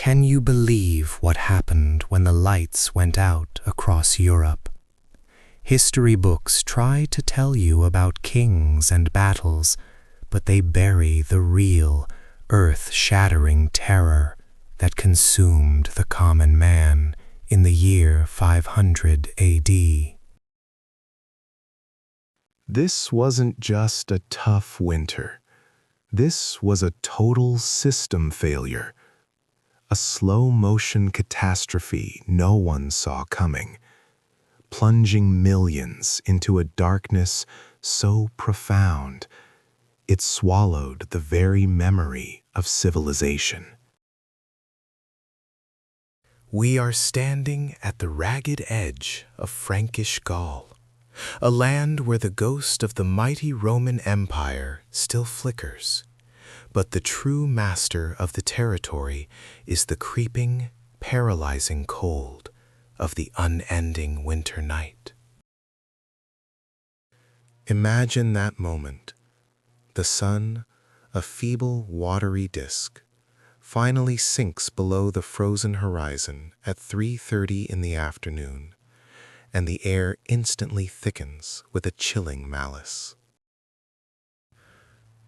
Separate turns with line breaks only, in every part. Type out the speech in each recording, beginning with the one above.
Can you believe what happened when the lights went out across Europe? History books try to tell you about kings and battles, but they bury the real, earth-shattering terror that consumed the common man in the year 500 AD.
This wasn't just a tough winter. This was a total system failure. A slow-motion catastrophe no one saw coming, plunging millions into a darkness so profound it swallowed the very memory of civilization. We are standing at the ragged edge of Frankish Gaul, a land where the ghost of the mighty Roman Empire still flickers. But the true master of the territory is the creeping, paralyzing cold of the unending winter night. Imagine that moment. The sun, a feeble, watery disk, finally sinks below the frozen horizon at 3:30 in the afternoon, and the air instantly thickens with a chilling malice.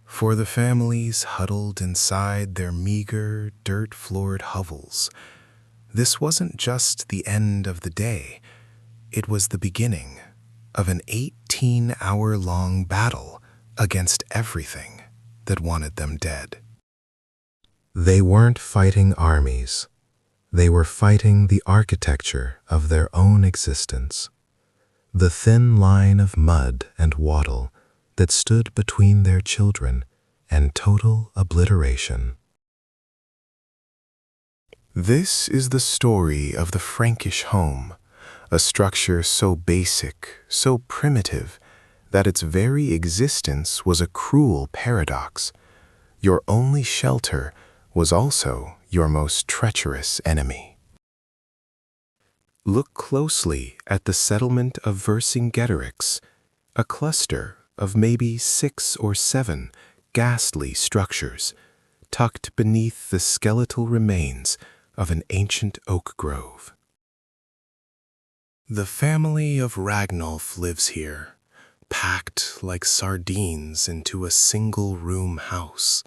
For the families huddled inside their meager, dirt-floored hovels, this wasn't just the end of the day, it was the beginning of an 18-hour-long battle against everything that wanted them dead. They weren't fighting armies. They were fighting the architecture of their own existence, the thin line of mud and wattle that stood between their children and total obliteration. This is the story of the Frankish home, a structure so basic, so primitive, that its very existence was a cruel paradox. Your only shelter was also your most treacherous enemy. Look closely at the settlement of Vercingetorix, a cluster of maybe 6 or 7 ghastly structures tucked beneath the skeletal remains of an ancient oak grove. The family of Ragnolf lives here, packed like sardines into a single-room house,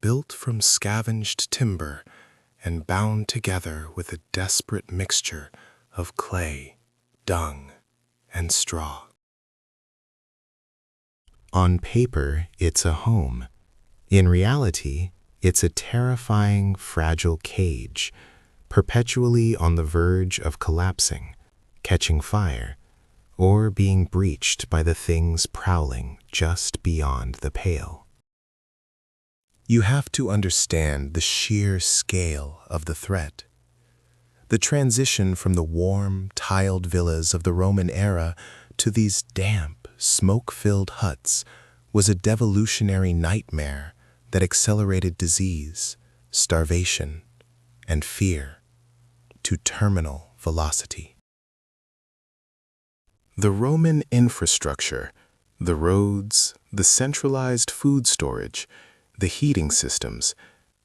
built from scavenged timber and bound together with a desperate mixture of clay, dung, and straw. On paper, it's a home. In reality, it's a terrifying, fragile cage, perpetually on the verge of collapsing, catching fire, or being breached by the things prowling just beyond the pale. You have to understand the sheer scale of the threat. The transition from the warm, tiled villas of the Roman era to these damp, smoke-filled huts was a devolutionary nightmare that accelerated disease, starvation, and fear to terminal velocity. The Roman infrastructure, the roads, the centralized food storage, the heating systems,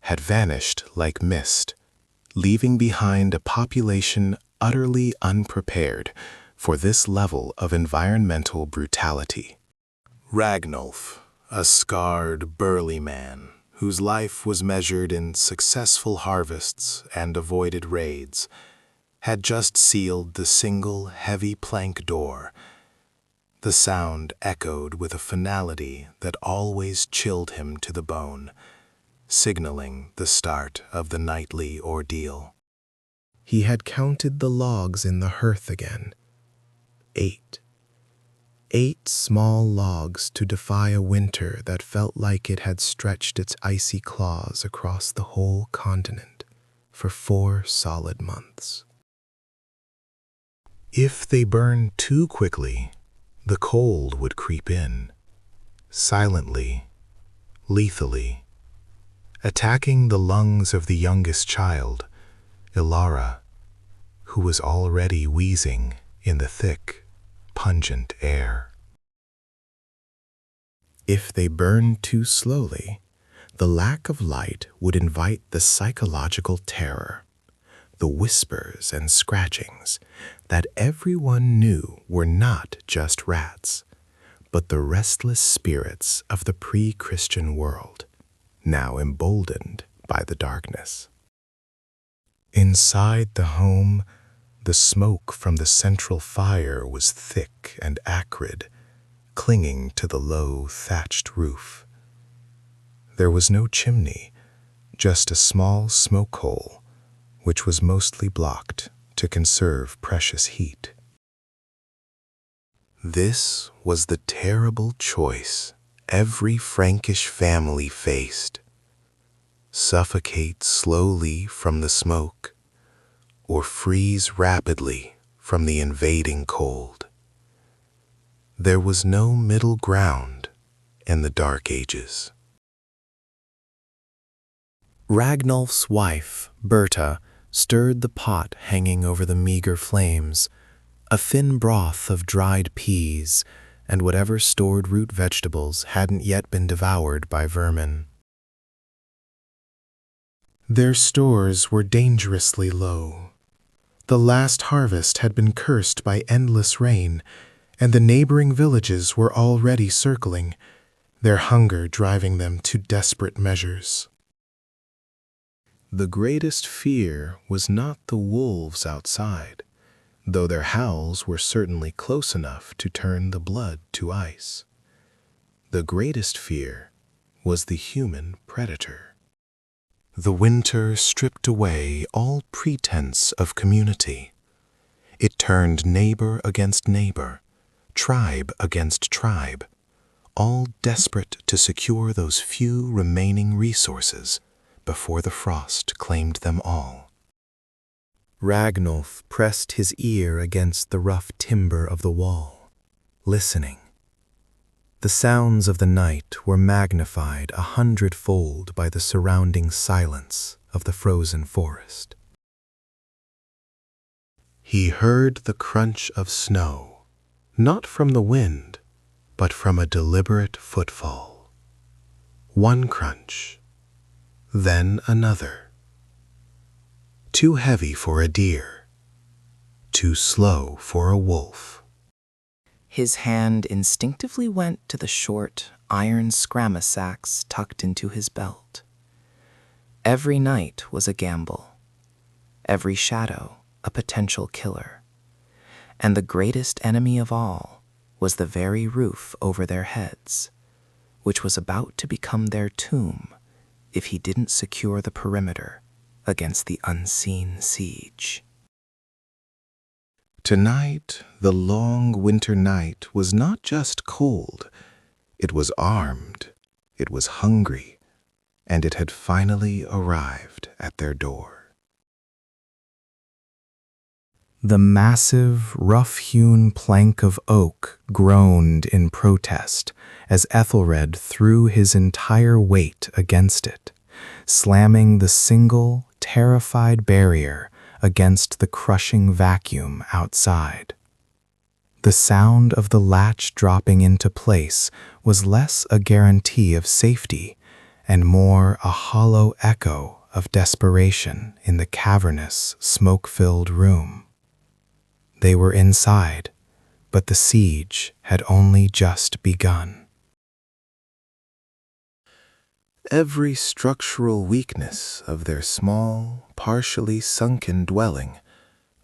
had vanished like mist, leaving behind a population utterly unprepared for this level of environmental brutality. Ragnolf, a scarred, burly man, whose life was measured in successful harvests and avoided raids, had just sealed the single heavy plank door. The sound echoed with a finality that always chilled him to the bone, signaling the start of the nightly ordeal. He had counted the logs in the hearth again. 8. 8 small logs to defy a winter that felt like it had stretched its icy claws across the whole continent for 4 solid months. If they burned too quickly, the cold would creep in, silently, lethally, attacking the lungs of the youngest child, Ilara, who was already wheezing in the thick, pungent air. If they burned too slowly, The lack of light would invite the psychological terror, the whispers and scratchings that everyone knew were not just rats, but the restless spirits of the pre-Christian world, now emboldened by the darkness. Inside the home, the smoke from the central fire was thick and acrid, clinging to the low, thatched roof. There was no chimney, just a small smoke hole, which was mostly blocked to conserve precious heat. This was the terrible choice every Frankish family faced: suffocate slowly from the smoke, or freeze rapidly from the invading cold. There was no middle ground in the Dark Ages.
Ragnulf's wife, Berta, stirred the pot hanging over the meager flames, a thin broth of dried peas and whatever stored root vegetables hadn't yet been devoured by vermin.
Their stores were dangerously low. The last harvest had been cursed by endless rain, and the neighboring villages were already circling, their hunger driving them to desperate measures. The greatest fear was not the wolves outside, though their howls were certainly close enough to turn the blood to ice. The greatest fear was the human predator. The winter stripped away all pretense of community. It turned neighbor against neighbor, tribe against tribe, all desperate to secure those few remaining resources before the frost claimed them all.
Ragnulf pressed his ear against the rough timber of the wall, listening. The sounds of the night were magnified 100-fold by the surrounding silence of the frozen forest.
He heard the crunch of snow, not from the wind, but from a deliberate footfall. One crunch, then another. Too heavy for a deer, too slow for a wolf.
His hand instinctively went to the short, iron scramasax tucked into his belt. Every night was a gamble, every shadow a potential killer, and the greatest enemy of all was the very roof over their heads, which was about to become their tomb if he didn't secure the perimeter against the unseen siege.
Tonight, the long winter night was not just cold, it was armed, it was hungry, and it had finally arrived at their door.
The massive, rough-hewn plank of oak groaned in protest as Ethelred threw his entire weight against it, slamming the single, terrified barrier against the crushing vacuum outside. The sound of the latch dropping into place was less a guarantee of safety and more a hollow echo of desperation in the cavernous, smoke-filled room. They were inside, but the siege had only just begun.
Every structural weakness of their small, partially sunken dwelling,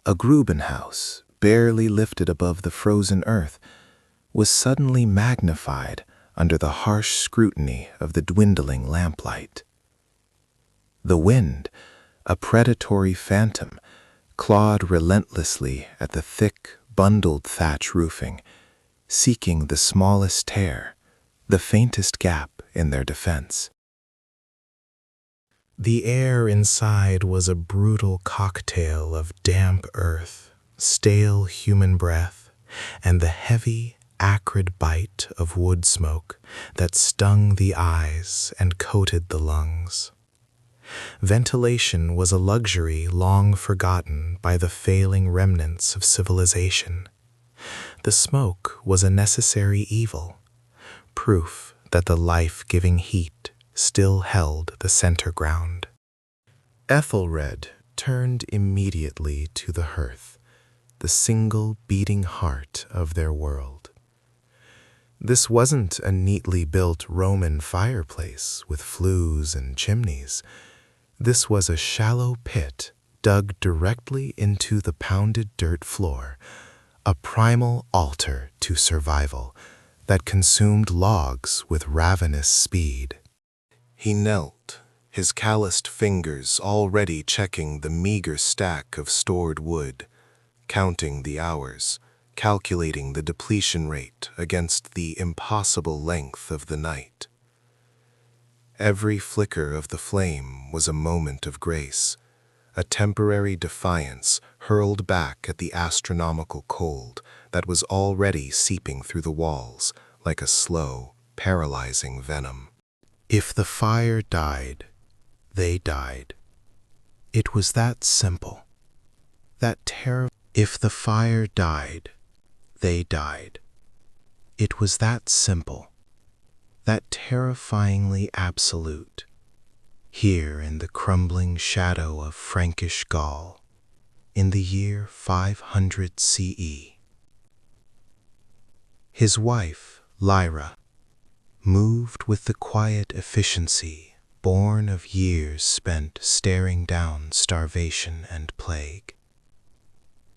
a Grubenhaus barely lifted above the frozen earth, was suddenly magnified under the harsh scrutiny of the dwindling lamplight. The wind, a predatory phantom, clawed relentlessly at the thick, bundled thatch roofing, seeking the smallest tear, the faintest gap in their defense. The air inside was a brutal cocktail of damp earth, stale human breath, and the heavy, acrid bite of wood smoke that stung the eyes and coated the lungs. Ventilation was a luxury long forgotten by the failing remnants of civilization. The smoke was a necessary evil, proof that the life-giving heat still held the center ground. Ethelred turned immediately to the hearth, the single beating heart of their world. This wasn't a neatly built Roman fireplace with flues and chimneys. This was a shallow pit dug directly into the pounded dirt floor, a primal altar to survival that consumed logs with ravenous speed. He knelt, his calloused fingers already checking the meager stack of stored wood, counting the hours, calculating the depletion rate against the impossible length of the night. Every flicker of the flame was a moment of grace, a temporary defiance hurled back at the astronomical cold that was already seeping through the walls like a slow, paralyzing venom. If the fire died, they died. It was that simple. If the fire died, they died. It was that simple, that terrifyingly absolute. Here in the crumbling shadow of Frankish Gaul, in the year 500 CE. His wife, Lyra, moved with the quiet efficiency born of years spent staring down starvation and plague.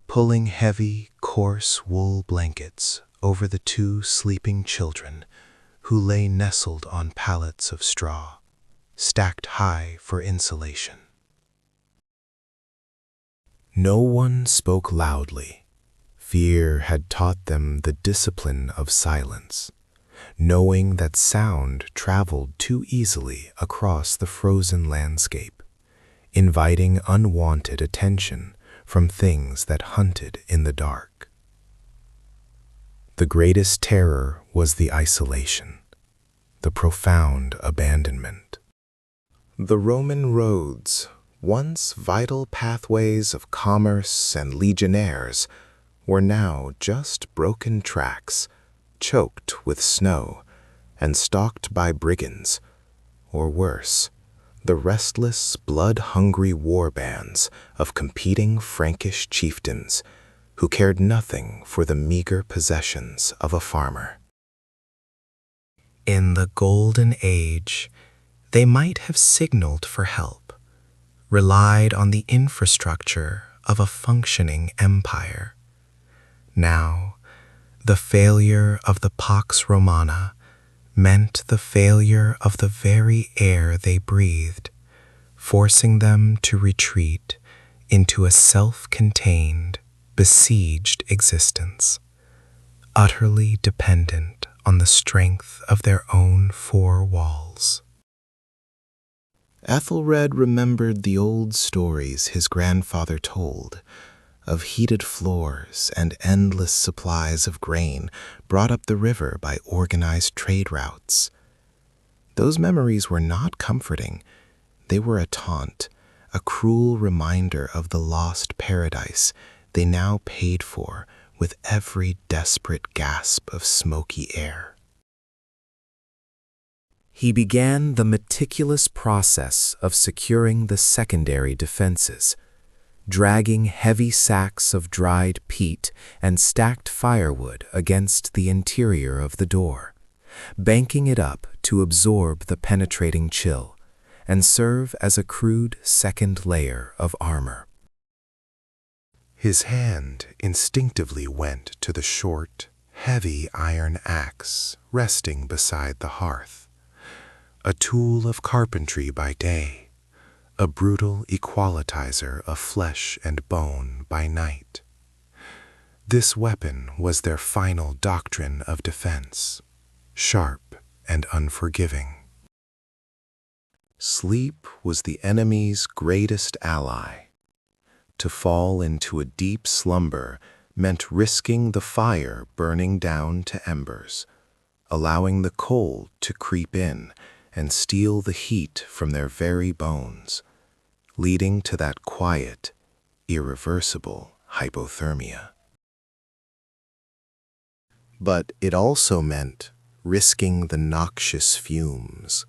Pulling heavy, coarse wool blankets over the two sleeping children who lay nestled on pallets of straw, stacked high for insulation. No one spoke loudly. Fear had taught them the discipline of silence, knowing that sound traveled too easily across the frozen landscape, inviting unwanted attention from things that hunted in the dark. The greatest terror was the isolation, the profound abandonment. The Roman roads, once vital pathways of commerce and legionnaires, were now just broken tracks, choked with snow and stalked by brigands, or worse, the restless, blood-hungry war bands of competing Frankish chieftains who cared nothing for the meager possessions of a farmer. In the Golden Age, they might have signaled for help, relied on the infrastructure of a functioning empire. Now, the failure of the Pax Romana meant the failure of the very air they breathed, forcing them to retreat into a self-contained, besieged existence, utterly dependent on the strength of their own four walls. Ethelred remembered the old stories his grandfather told, of heated floors and endless supplies of grain brought up the river by organized trade routes. Those memories were not comforting. They were a taunt, a cruel reminder of the lost paradise they now paid for with every desperate gasp of smoky air. He began the meticulous process of securing the secondary defenses, dragging heavy sacks of dried peat and stacked firewood against the interior of the door, banking it up to absorb the penetrating chill and serve as a crude second layer of armor. His hand instinctively went to the short, heavy iron axe resting beside the hearth, a tool of carpentry by day, a brutal equalizer of flesh and bone by night. This weapon was their final doctrine of defense, sharp and unforgiving. Sleep was the enemy's greatest ally. To fall into a deep slumber meant risking the fire burning down to embers, allowing the cold to creep in and steal the heat from their very bones, leading to that quiet, irreversible hypothermia. But it also meant risking the noxious fumes,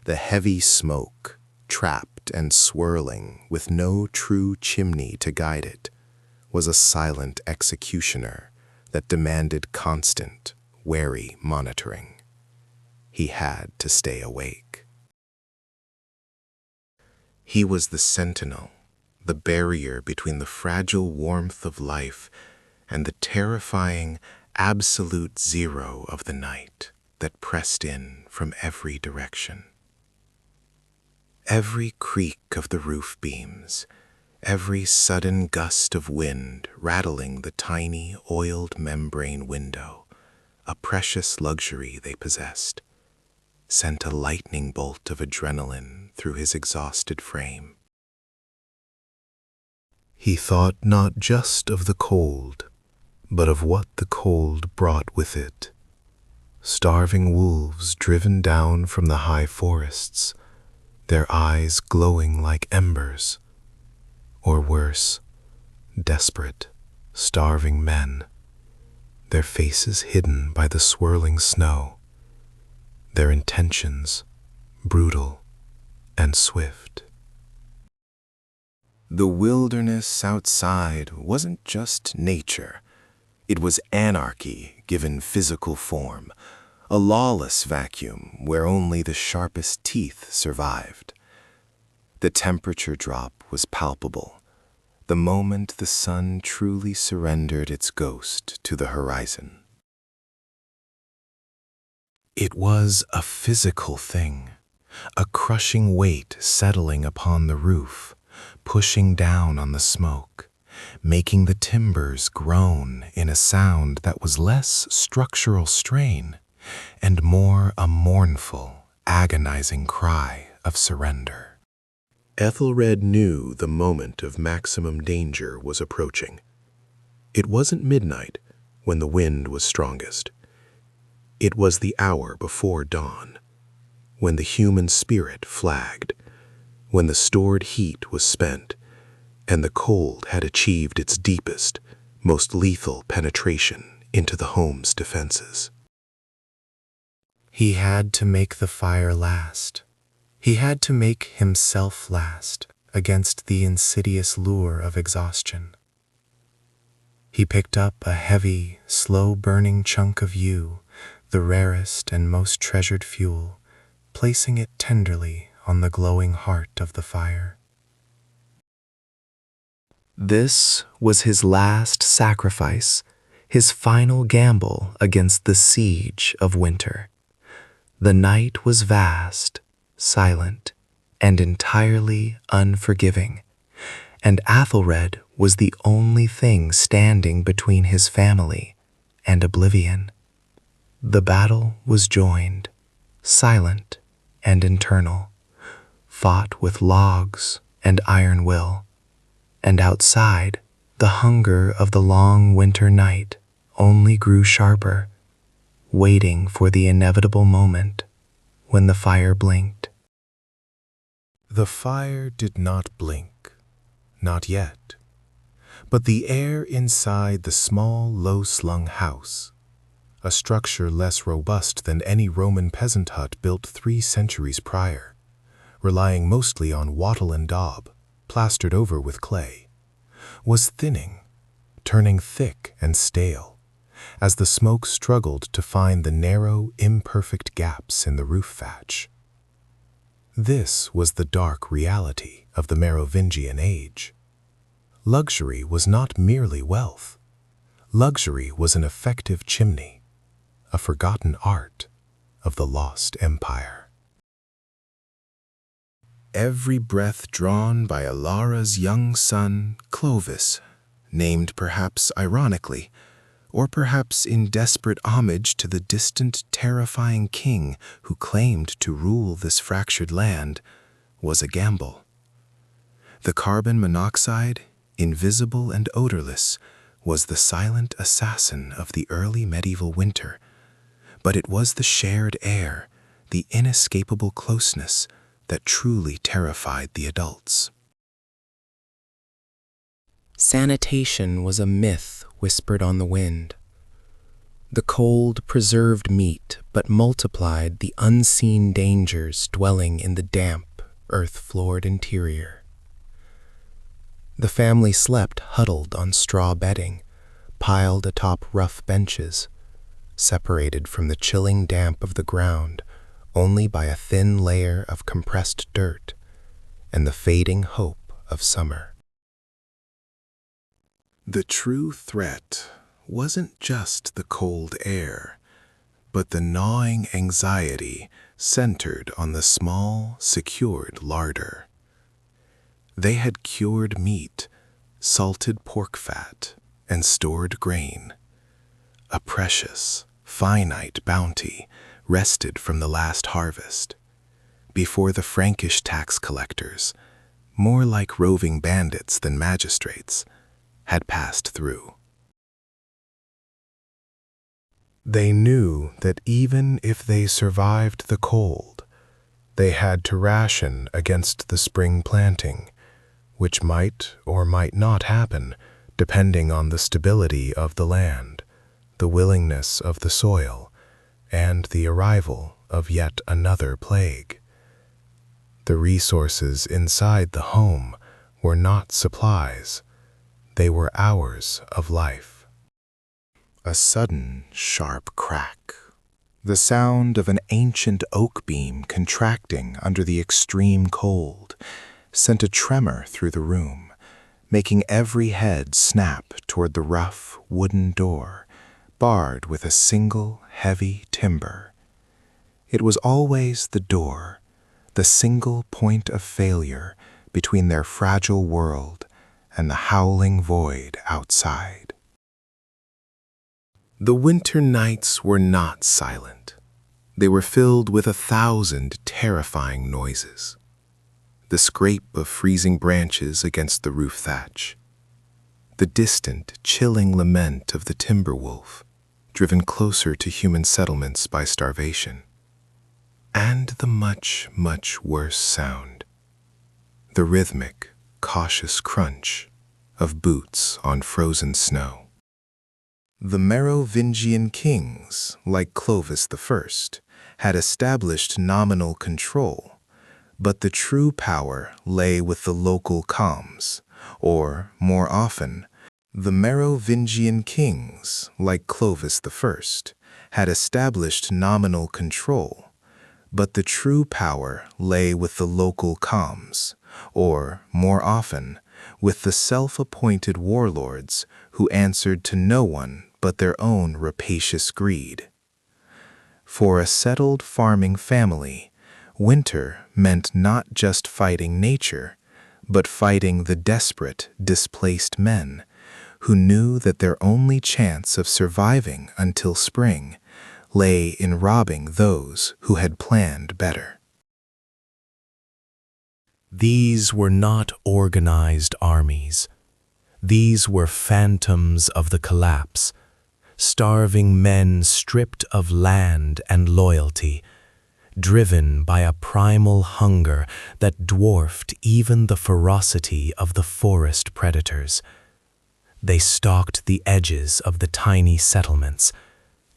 the heavy smoke, trapped and swirling with no true chimney to guide it, was a silent executioner that demanded constant, wary monitoring. He had to stay awake. He was the sentinel, the barrier between the fragile warmth of life and the terrifying absolute zero of the night that pressed in from every direction. Every creak of the roof beams, every sudden gust of wind rattling the tiny oiled membrane window, a precious luxury they possessed, sent a lightning bolt of adrenaline through his exhausted frame. He thought not just of the cold, but of what the cold brought with it. Starving wolves driven down from the high forests, their eyes glowing like embers. Or worse, desperate, starving men, their faces hidden by the swirling snow, their intentions brutal and swift. The wilderness outside wasn't just nature. It was anarchy given physical form, a lawless vacuum where only the sharpest teeth survived. The temperature drop was palpable, the moment the sun truly surrendered its ghost to the horizon. It was a physical thing, a crushing weight settling upon the roof, pushing down on the smoke, making the timbers groan in a sound that was less structural strain and more a mournful, agonizing cry of surrender. Ethelred knew the moment of maximum danger was approaching. It wasn't midnight when the wind was strongest. It was the hour before dawn, when the human spirit flagged, when the stored heat was spent, and the cold had achieved its deepest, most lethal penetration into the home's defenses. He had to make the fire last. He had to make himself last against the insidious lure of exhaustion. He picked up a heavy, slow-burning chunk of yew, the rarest and most treasured fuel, placing it tenderly on the glowing heart of the fire. This was his last sacrifice, his final gamble against the siege of winter. The night was vast, silent, and entirely unforgiving, and Athelred was the only thing standing between his family and oblivion. The battle was joined, silent and internal, fought with logs and iron will, and outside, the hunger of the long winter night only grew sharper, waiting for the inevitable moment when the fire blinked. The fire did not blink, not yet, but the air inside the small, low-slung house, a structure less robust than any Roman peasant hut built 3 centuries prior, relying mostly on wattle and daub, plastered over with clay, was thinning, turning thick and stale, as the smoke struggled to find the narrow, imperfect gaps in the roof thatch. This was the dark reality of the Merovingian age. Luxury was not merely wealth. Luxury was an effective chimney, a forgotten art of the lost empire. Every breath drawn by Alara's young son, Clovis, named perhaps ironically, or perhaps in desperate homage to the distant, terrifying king who claimed to rule this fractured land, was a gamble. The carbon monoxide, invisible and odorless, was the silent assassin of the early medieval winter, but it was the shared air, the inescapable closeness, that truly terrified the adults. Sanitation was a myth whispered on the wind. The cold preserved meat but multiplied the unseen dangers dwelling in the damp, earth-floored interior. The family slept huddled on straw bedding, piled atop rough benches, separated from the chilling damp of the ground only by a thin layer of compressed dirt and the fading hope of summer. The true threat wasn't just the cold air, but the gnawing anxiety centered on the small, secured larder. They had cured meat, salted pork fat, and stored grain. A precious, finite bounty wrested from the last harvest, before the Frankish tax collectors, more like roving bandits than magistrates, had passed through. They knew that even if they survived the cold, they had to ration against the spring planting, which might or might not happen depending on the stability of the land, the willingness of the soil, and the arrival of yet another plague. The resources inside the home were not supplies, they were hours of life. A sudden, sharp crack, the sound of an ancient oak beam contracting under the extreme cold, sent a tremor through the room, making every head snap toward the rough wooden door, barred with a single heavy timber. It was always the door, the single point of failure between their fragile world and the howling void outside. The winter nights were not silent. They were filled with 1,000 terrifying noises. The scrape of freezing branches against the roof thatch, the distant, chilling lament of the timber wolf, driven closer to human settlements by starvation, and the much, much worse sound, the rhythmic, cautious crunch of boots on frozen snow. The Merovingian kings, like Clovis I, had established nominal control, but the true power lay with the local coms, or, more often, the Merovingian kings, like Clovis I, had established nominal control, but the true power lay with the local coms, or, more often, with the self-appointed warlords who answered to no one but their own rapacious greed. For a settled farming family, winter meant not just fighting nature, but fighting the desperate, displaced men who knew that their only chance of surviving until spring lay in robbing those who had planned better. These were not organized armies. These were phantoms of the collapse, starving men stripped of land and loyalty, driven by a primal hunger that dwarfed even the ferocity of the forest predators. They stalked the edges of the tiny settlements,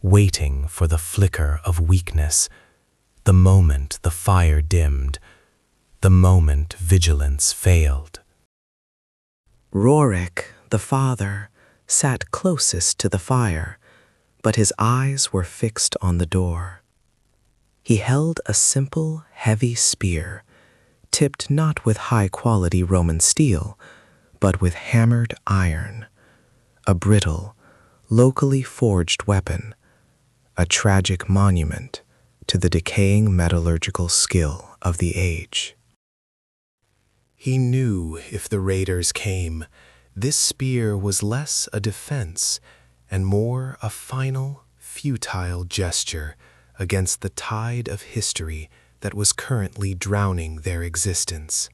waiting for the flicker of weakness, the moment the fire dimmed, the moment vigilance failed.
Rorik, the father, sat closest to the fire, but his eyes were fixed on the door. He held a simple, heavy spear, tipped not with high-quality Roman steel, but with hammered iron, a brittle, locally forged weapon, a tragic monument to the decaying metallurgical skill of the age.
He knew if the raiders came, this spear was less a defense and more a final, futile gesture against the tide of history that was currently drowning their existence.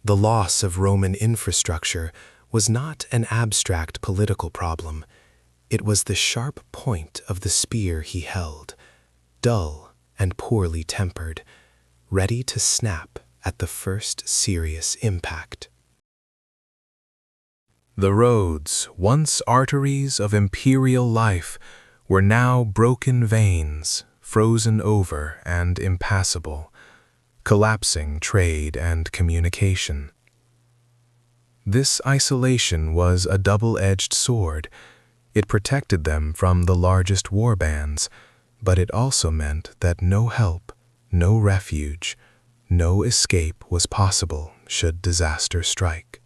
The loss of Roman infrastructure was not an abstract political problem. It was the sharp point of the spear he held, dull and poorly tempered, ready to snap at the first serious impact. The roads, once arteries of imperial life, were now broken veins, frozen over and impassable, collapsing trade and communication. This isolation was a double-edged sword. It protected them from the largest war bands, but it also meant that no help, no refuge, no escape was possible should disaster strike.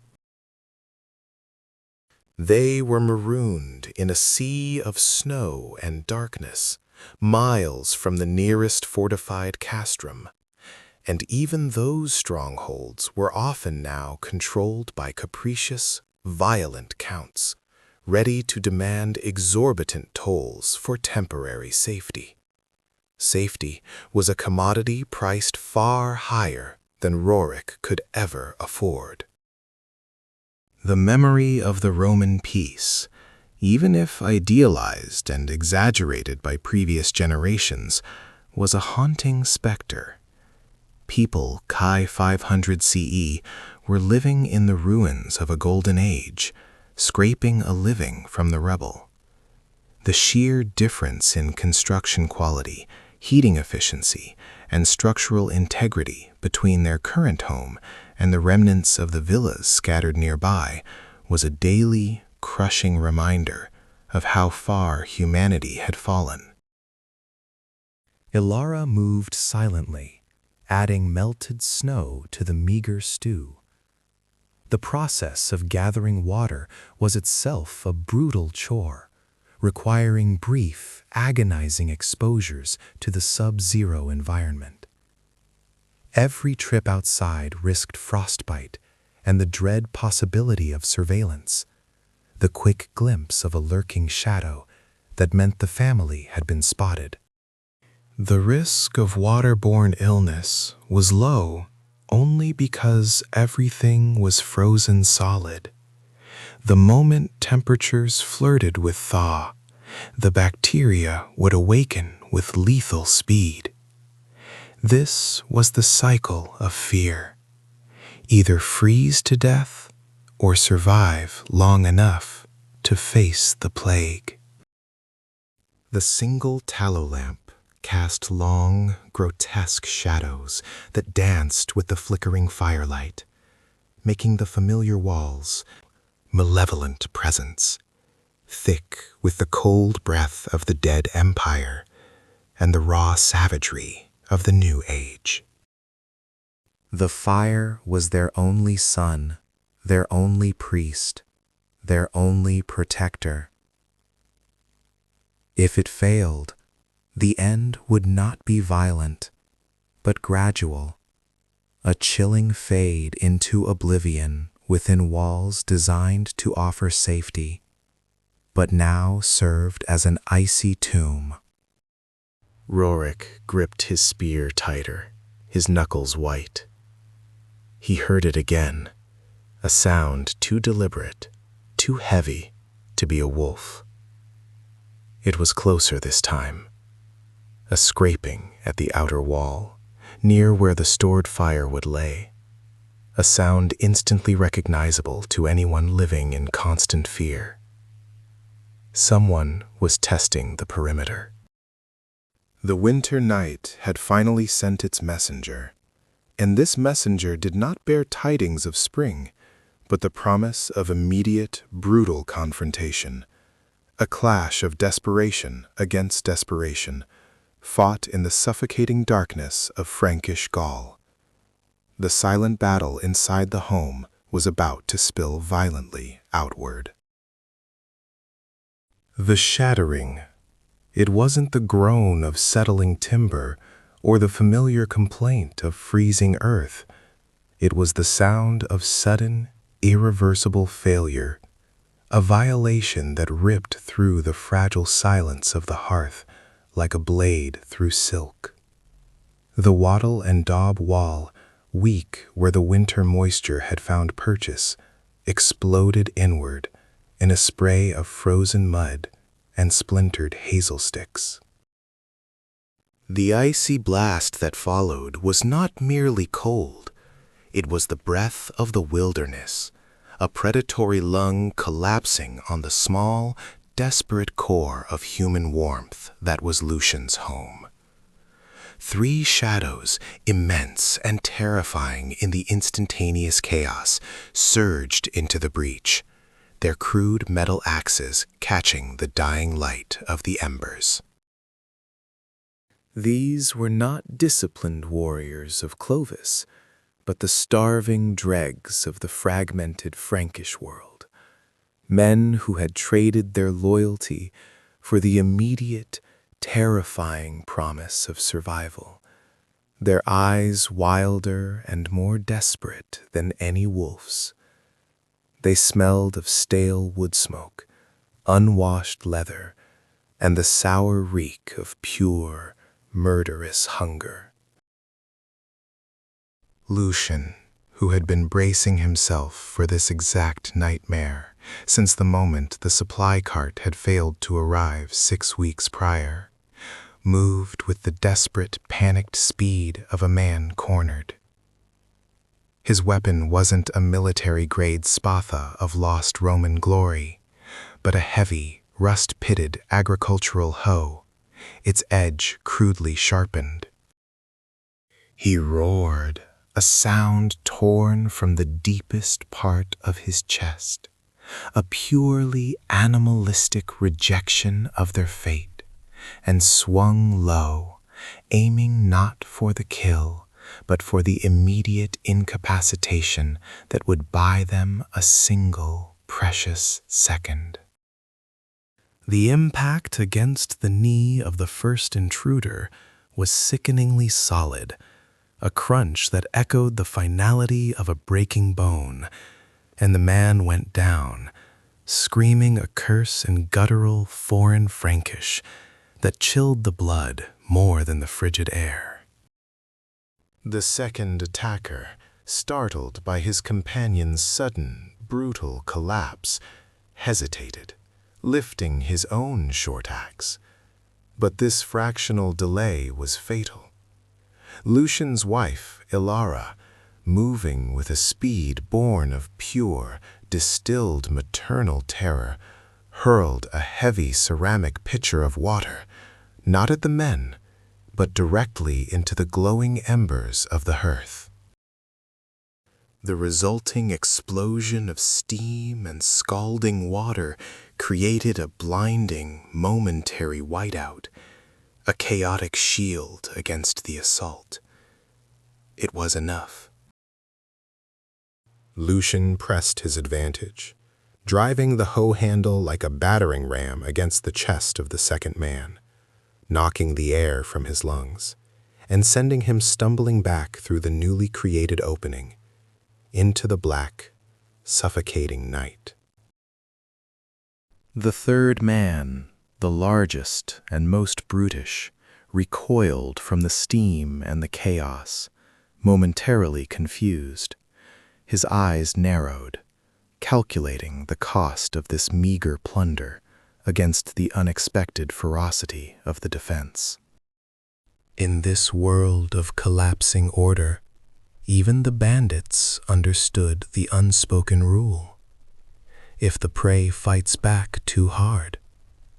They were marooned in a sea of snow and darkness, miles from the nearest fortified castrum, and even those strongholds were often now controlled by capricious, violent counts, ready to demand exorbitant tolls for temporary safety. Safety was a commodity priced far higher than Rorik could ever afford. The memory of the Roman peace, even if idealized and exaggerated by previous generations, was a haunting specter. People Kai 500 CE were living in the ruins of a golden age, scraping a living from the rubble. The sheer difference in construction quality, heating efficiency, and structural integrity between their current home and the remnants of the villas scattered nearby was a daily, crushing reminder of how far humanity had fallen. Ilara moved silently, adding melted snow to the meager stew. The process of gathering water was itself a brutal chore, requiring brief, agonizing exposures to the sub-zero environment. Every trip outside risked frostbite and the dread possibility of surveillance, the quick glimpse of a lurking shadow that meant the family had been spotted. The risk of waterborne illness was low only because everything was frozen solid. The moment temperatures flirted with thaw, the bacteria would awaken with lethal speed. This was the cycle of fear. Either freeze to death or survive long enough to face the plague. The single tallow lamp cast long, grotesque shadows that danced with the flickering firelight, making the familiar walls malevolent presence, thick with the cold breath of the dead empire and the raw savagery of the new age. The fire was their only son, their only priest, their only protector. If it failed, the end would not be violent, but gradual, a chilling fade into oblivion within walls designed to offer safety, but now served as an icy tomb. Rorik gripped his spear tighter, his knuckles white. He heard it again, a sound too deliberate, too heavy to be a wolf. It was closer this time, a scraping at the outer wall, near where the stored firewood lay, a sound instantly recognizable to anyone living in constant fear. Someone was testing the perimeter. The winter night had finally sent its messenger, and this messenger did not bear tidings of spring, but the promise of immediate, brutal confrontation, a clash of desperation against desperation, fought in the suffocating darkness of Frankish Gaul. The silent battle inside the home was about to spill violently outward. The shattering. It wasn't the groan of settling timber or the familiar complaint of freezing earth. It was the sound of sudden, irreversible failure, a violation that ripped through the fragile silence of the hearth like a blade through silk. The wattle and daub wall, weak where the winter moisture had found purchase, exploded inward in a spray of frozen mud and splintered hazel sticks. The icy blast that followed was not merely cold, it was the breath of the wilderness, a predatory lung collapsing on the small, desperate core of human warmth that was Lucian's home. Three shadows, immense and terrifying in the instantaneous chaos, surged into the breach, their crude metal axes catching the dying light of the embers. These were not disciplined warriors of Clovis, but the starving dregs of the fragmented Frankish world, men who had traded their loyalty for the immediate, terrifying promise of survival, their eyes wilder and more desperate than any wolf's. They smelled of stale wood smoke, unwashed leather, and the sour reek of pure, murderous hunger. Lucian, who had been bracing himself for this exact nightmare since the moment the supply cart had failed to arrive 6 weeks prior, moved with the desperate, panicked speed of a man cornered. His weapon wasn't a military-grade spatha of lost Roman glory, but a heavy, rust-pitted agricultural hoe, its edge crudely sharpened. He roared, a sound torn from the deepest part of his chest, a purely animalistic rejection of their fate, and swung low, aiming not for the kill, but for the immediate incapacitation that would buy them a single precious second. The impact against the knee of the first intruder was sickeningly solid, a crunch that echoed the finality of a breaking bone, and the man went down, screaming a curse in guttural foreign Frankish that chilled the blood more than the frigid air. The second attacker, startled by his companion's sudden, brutal collapse, hesitated, lifting his own short axe. But this fractional delay was fatal. Lucian's wife, Ilara, moving with a speed born of pure, distilled maternal terror, hurled a heavy ceramic pitcher of water, not at the men, but directly into the glowing embers of the hearth. The resulting explosion of steam and scalding water created a blinding, momentary whiteout, a chaotic shield against the assault. It was enough. Lucian pressed his advantage, driving the hoe handle like a battering ram against the chest of the second man, knocking the air from his lungs, and sending him stumbling back through the newly created opening, into the black, suffocating night. The third man, the largest and most brutish, recoiled from the steam and the chaos, momentarily confused. His eyes narrowed, calculating the cost of this meager plunder against the unexpected ferocity of the defense. In this world of collapsing order, even the bandits understood the unspoken rule. If the prey fights back too hard,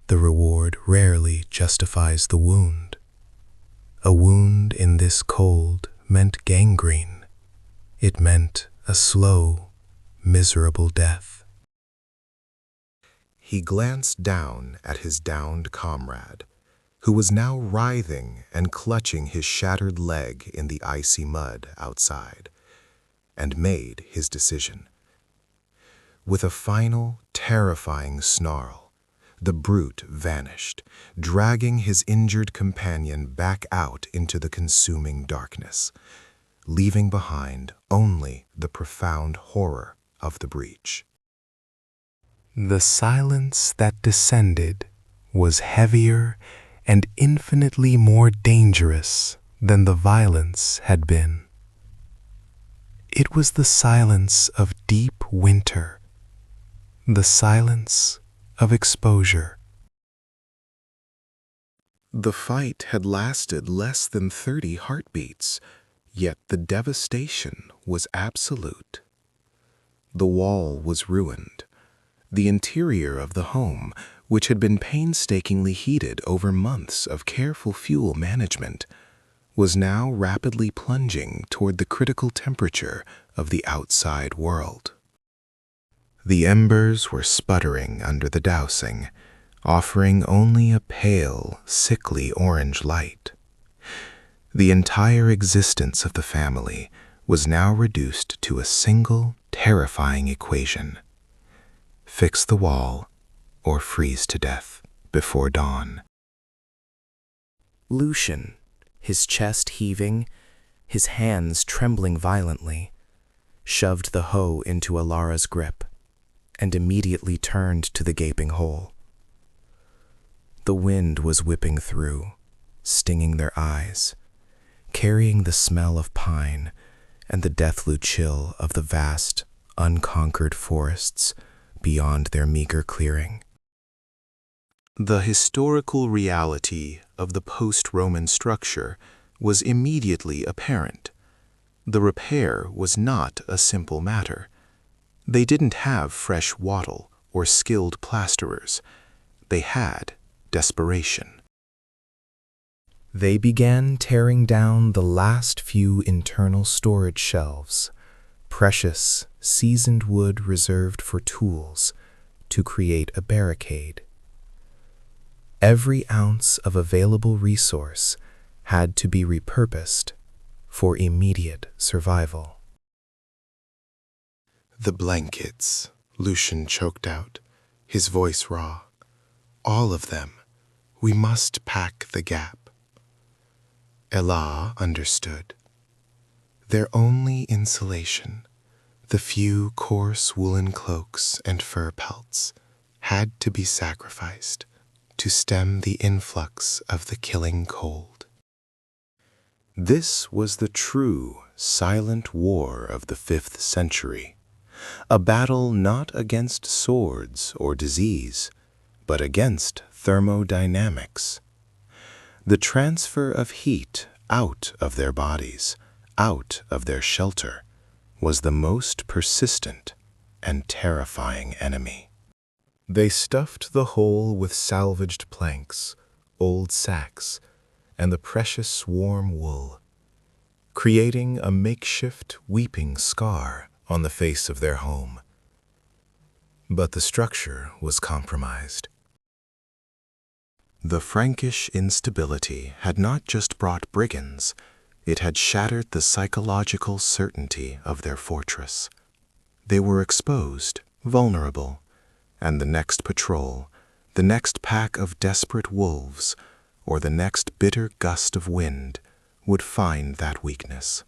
the reward rarely justifies the wound. A wound in this cold meant gangrene. It meant a slow, miserable death. He glanced down at his downed comrade, who was now writhing and clutching his shattered leg in the icy mud outside, and made his decision. With a final, terrifying snarl, the brute vanished, dragging his injured companion back out into the consuming darkness, leaving behind only the profound horror of the breach. The silence that descended was heavier and infinitely more dangerous than the violence had been. It was the silence of deep winter, the silence of exposure. The fight had lasted less than 30 heartbeats, yet the devastation was absolute. The wall was ruined. The interior of the home, which had been painstakingly heated over months of careful fuel management, was now rapidly plunging toward the critical temperature of the outside world. The embers were sputtering under the dousing, offering only a pale, sickly orange light. The entire existence of the family was now reduced to a single, terrifying equation: fix the wall or freeze to death before dawn.
Lucian, his chest heaving, his hands trembling violently, shoved the hoe into Alara's grip and immediately turned to the gaping hole. The wind was whipping through, stinging their eyes, carrying the smell of pine and the deathly chill of the vast, unconquered forests beyond their meager clearing.
The historical reality of the post-Roman structure was immediately apparent. The repair was not a simple matter. They didn't have fresh wattle or skilled plasterers. They had desperation.
They began tearing down the last few internal storage shelves, precious, seasoned wood reserved for tools, to create a barricade. Every ounce of available resource had to be repurposed for immediate survival.
The blankets, Lucian choked out, his voice raw. All of them. We must pack the gap. Ella understood. Their only insulation, the few coarse woolen cloaks and fur pelts, had to be sacrificed to stem the influx of the killing cold. This was the true, silent war of the 5th century, a battle not against swords or disease, but against thermodynamics. The transfer of heat out of their bodies, out of their shelter, was the most persistent and terrifying enemy. They stuffed the hole with salvaged planks, old sacks, and the precious warm wool, creating a makeshift weeping scar on the face of their home. But the structure was compromised. The Frankish instability had not just brought brigands, it had shattered the psychological certainty of their fortress. They were exposed, vulnerable, and the next patrol, the next pack of desperate wolves, or the next bitter gust of wind would find that weakness.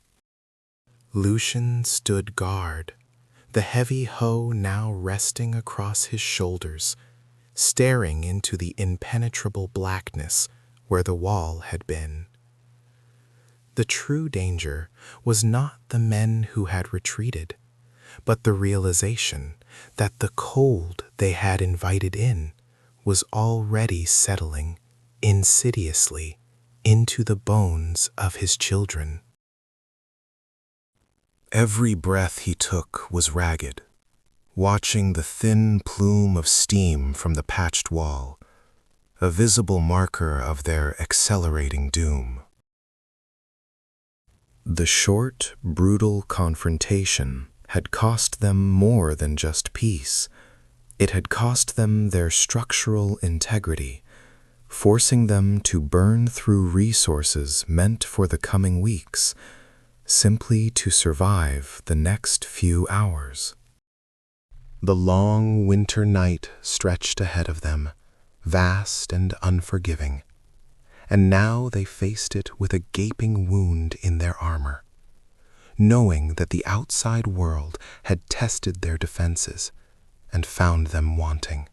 Lucian stood guard, the heavy hoe now resting across his shoulders, staring into the impenetrable blackness where the wall had been. The true danger was not the men who had retreated, but the realization that the cold they had invited in was already settling insidiously into the bones of his children. Every breath he took was ragged, watching the thin plume of steam from the patched wall, a visible marker of their accelerating doom. The short, brutal confrontation had cost them more than just peace. It had cost them their structural integrity, forcing them to burn through resources meant for the coming weeks, simply to survive the next few hours. The long winter night stretched ahead of them, vast and unforgiving, and now they faced it with a gaping wound in their armor, knowing that the outside world had tested their defenses and found them wanting.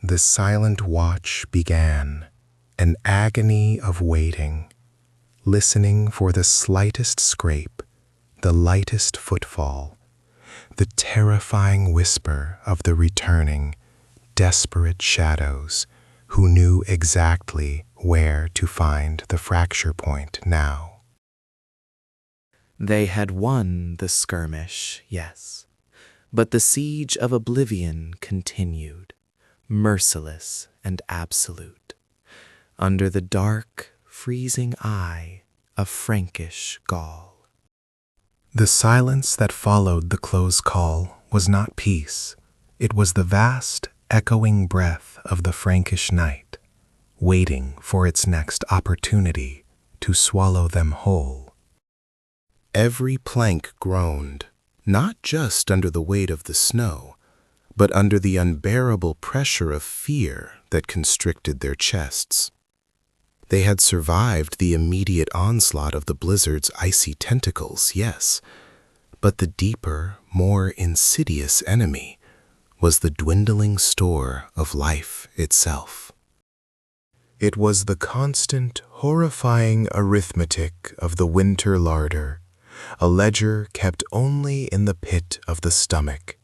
The silent watch began, an agony of waiting, listening for the slightest scrape, the lightest footfall, the terrifying whisper of the returning, desperate shadows who knew exactly where to find the fracture point now.
They had won the skirmish, yes, but the siege of oblivion continued, merciless and absolute, under the dark, freezing eye of Frankish Gaul.
The silence that followed the close call was not peace. It was the vast, echoing breath of the Frankish night, waiting for its next opportunity to swallow them whole. Every plank groaned, not just under the weight of the snow, but under the unbearable pressure of fear that constricted their chests. They had survived the immediate onslaught of the blizzard's icy tentacles, yes, but the deeper, more insidious enemy was the dwindling store of life itself. It was the constant, horrifying arithmetic of the winter larder, a ledger kept only in the pit of the stomach,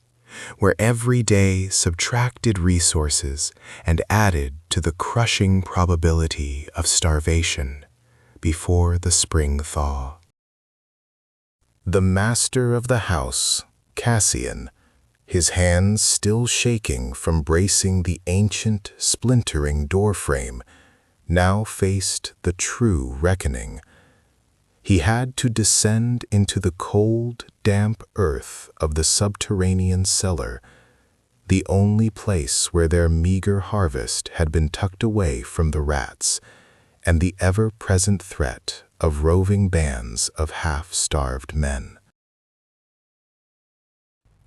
where every day subtracted resources and added to the crushing probability of starvation before the spring thaw. The master of the house, Cassian, his hands still shaking from bracing the ancient, splintering doorframe, now faced the true reckoning. He had to descend into the cold, damp earth of the subterranean cellar, the only place where their meager harvest had been tucked away from the rats and the ever-present threat of roving bands of half-starved men.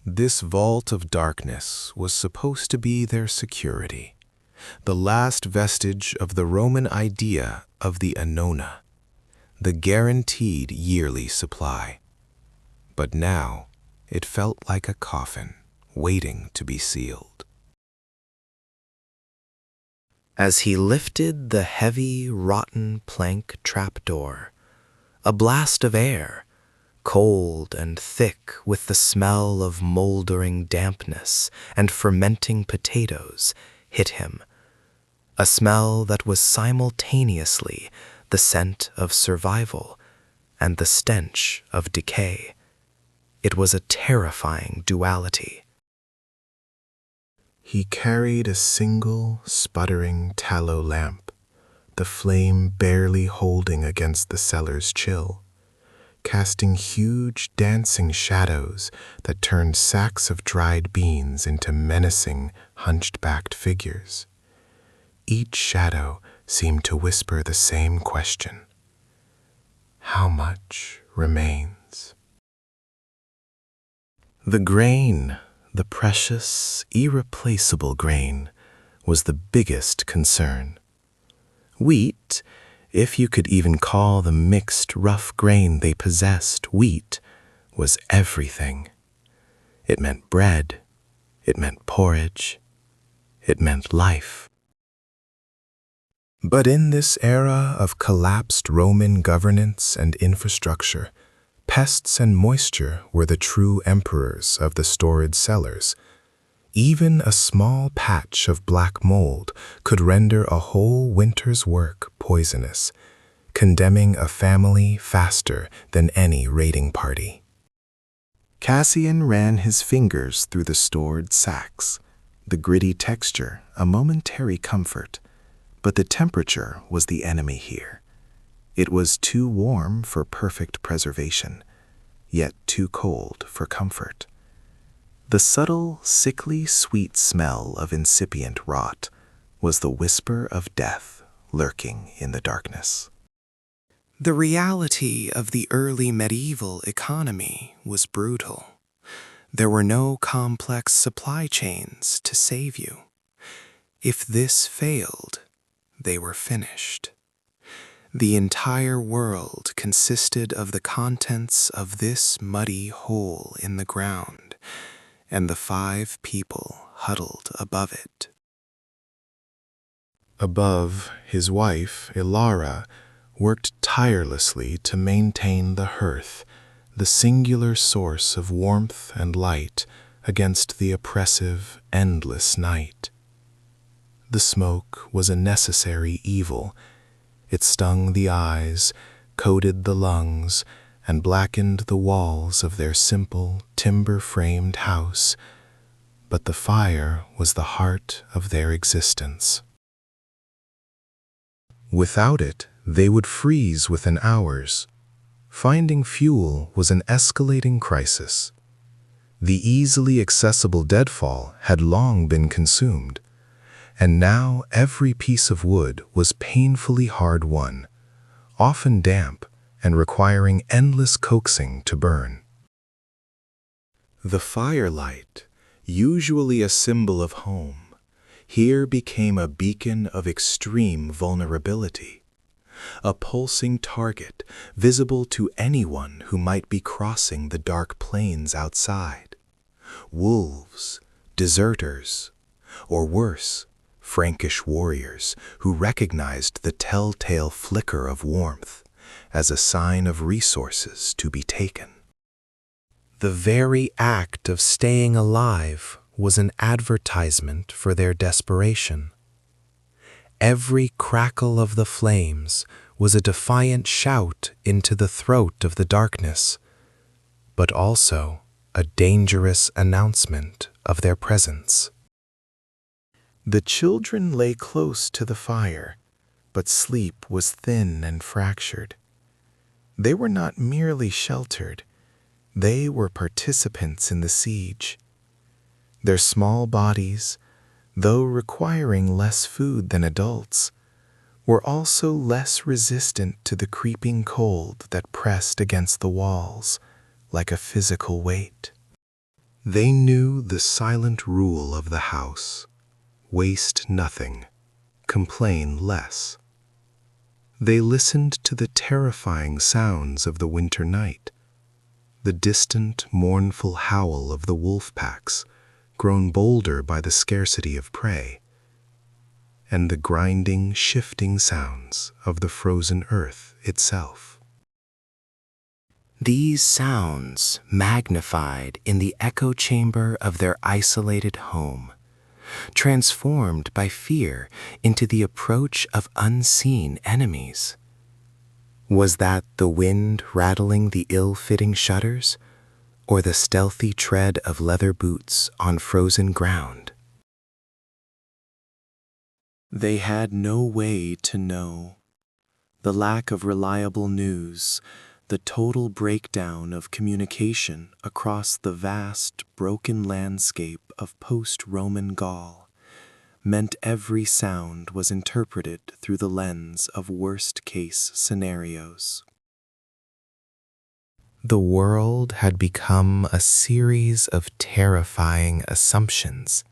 This vault of darkness was supposed to be their security, the last vestige of the Roman idea of the annona, the guaranteed yearly supply. But now it felt like a coffin waiting to be sealed.
As he lifted the heavy, rotten plank trapdoor, a blast of air, cold and thick with the smell of moldering dampness and fermenting potatoes, hit him, a smell that was simultaneously the scent of survival and the stench of decay. It was a terrifying duality.
He carried a single, sputtering tallow lamp, the flame barely holding against the cellar's chill, casting huge dancing shadows that turned sacks of dried beans into menacing, hunched-backed figures. Each shadow seemed to whisper the same question: how much remains? The grain, the precious, irreplaceable grain, was the biggest concern. Wheat, if you could even call the mixed, rough grain they possessed wheat, was everything. It meant bread, it meant porridge, it meant life. But in this era of collapsed Roman governance and infrastructure, pests and moisture were the true emperors of the storage cellars. Even a small patch of black mold could render a whole winter's work poisonous, condemning a family faster than any raiding party. Cassian ran his fingers through the stored sacks, the gritty texture a momentary comfort, but the temperature was the enemy here. It was too warm for perfect preservation, yet too cold for comfort. The subtle, sickly sweet smell of incipient rot was the whisper of death lurking in the darkness. The reality of the early medieval economy was brutal. There were no complex supply chains to save you. If this failed, they were finished. The entire world consisted of the contents of this muddy hole in the ground, and the 5 people huddled above it. Above, his wife, Ilara, worked tirelessly to maintain the hearth, the singular source of warmth and light against the oppressive, endless night. The smoke was a necessary evil. It stung the eyes, coated the lungs, and blackened the walls of their simple, timber-framed house, but the fire was the heart of their existence. Without it, they would freeze within hours. Finding fuel was an escalating crisis. The easily accessible deadfall had long been consumed, and now every piece of wood was painfully hard-won, often damp and requiring endless coaxing to burn. The firelight, usually a symbol of home, here became a beacon of extreme vulnerability, a pulsing target visible to anyone who might be crossing the dark plains outside. Wolves, deserters, or worse, Frankish warriors who recognized the telltale flicker of warmth as a sign of resources to be taken. The very act of staying alive was an advertisement for their desperation. Every crackle of the flames was a defiant shout into the throat of the darkness, but also a dangerous announcement of their presence. The children lay close to the fire, but sleep was thin and fractured. They were not merely sheltered, they were participants in the siege. Their small bodies, though requiring less food than adults, were also less resistant to the creeping cold that pressed against the walls like a physical weight. They knew the silent rule of the house: waste nothing, complain less. They listened to the terrifying sounds of the winter night, the distant, mournful howl of the wolf packs, grown bolder by the scarcity of prey, and the grinding, shifting sounds of the frozen earth itself.
These sounds, magnified in the echo chamber of their isolated home, transformed by fear into the approach of unseen enemies. Was that the wind rattling the ill-fitting shutters, or the stealthy tread of leather boots on frozen ground? They had no way to know. The lack of reliable news, the total breakdown of communication across the vast, broken landscape of post-Roman Gaul, meant every sound was interpreted through the lens of worst-case scenarios. The world had become a series of terrifying assumptions,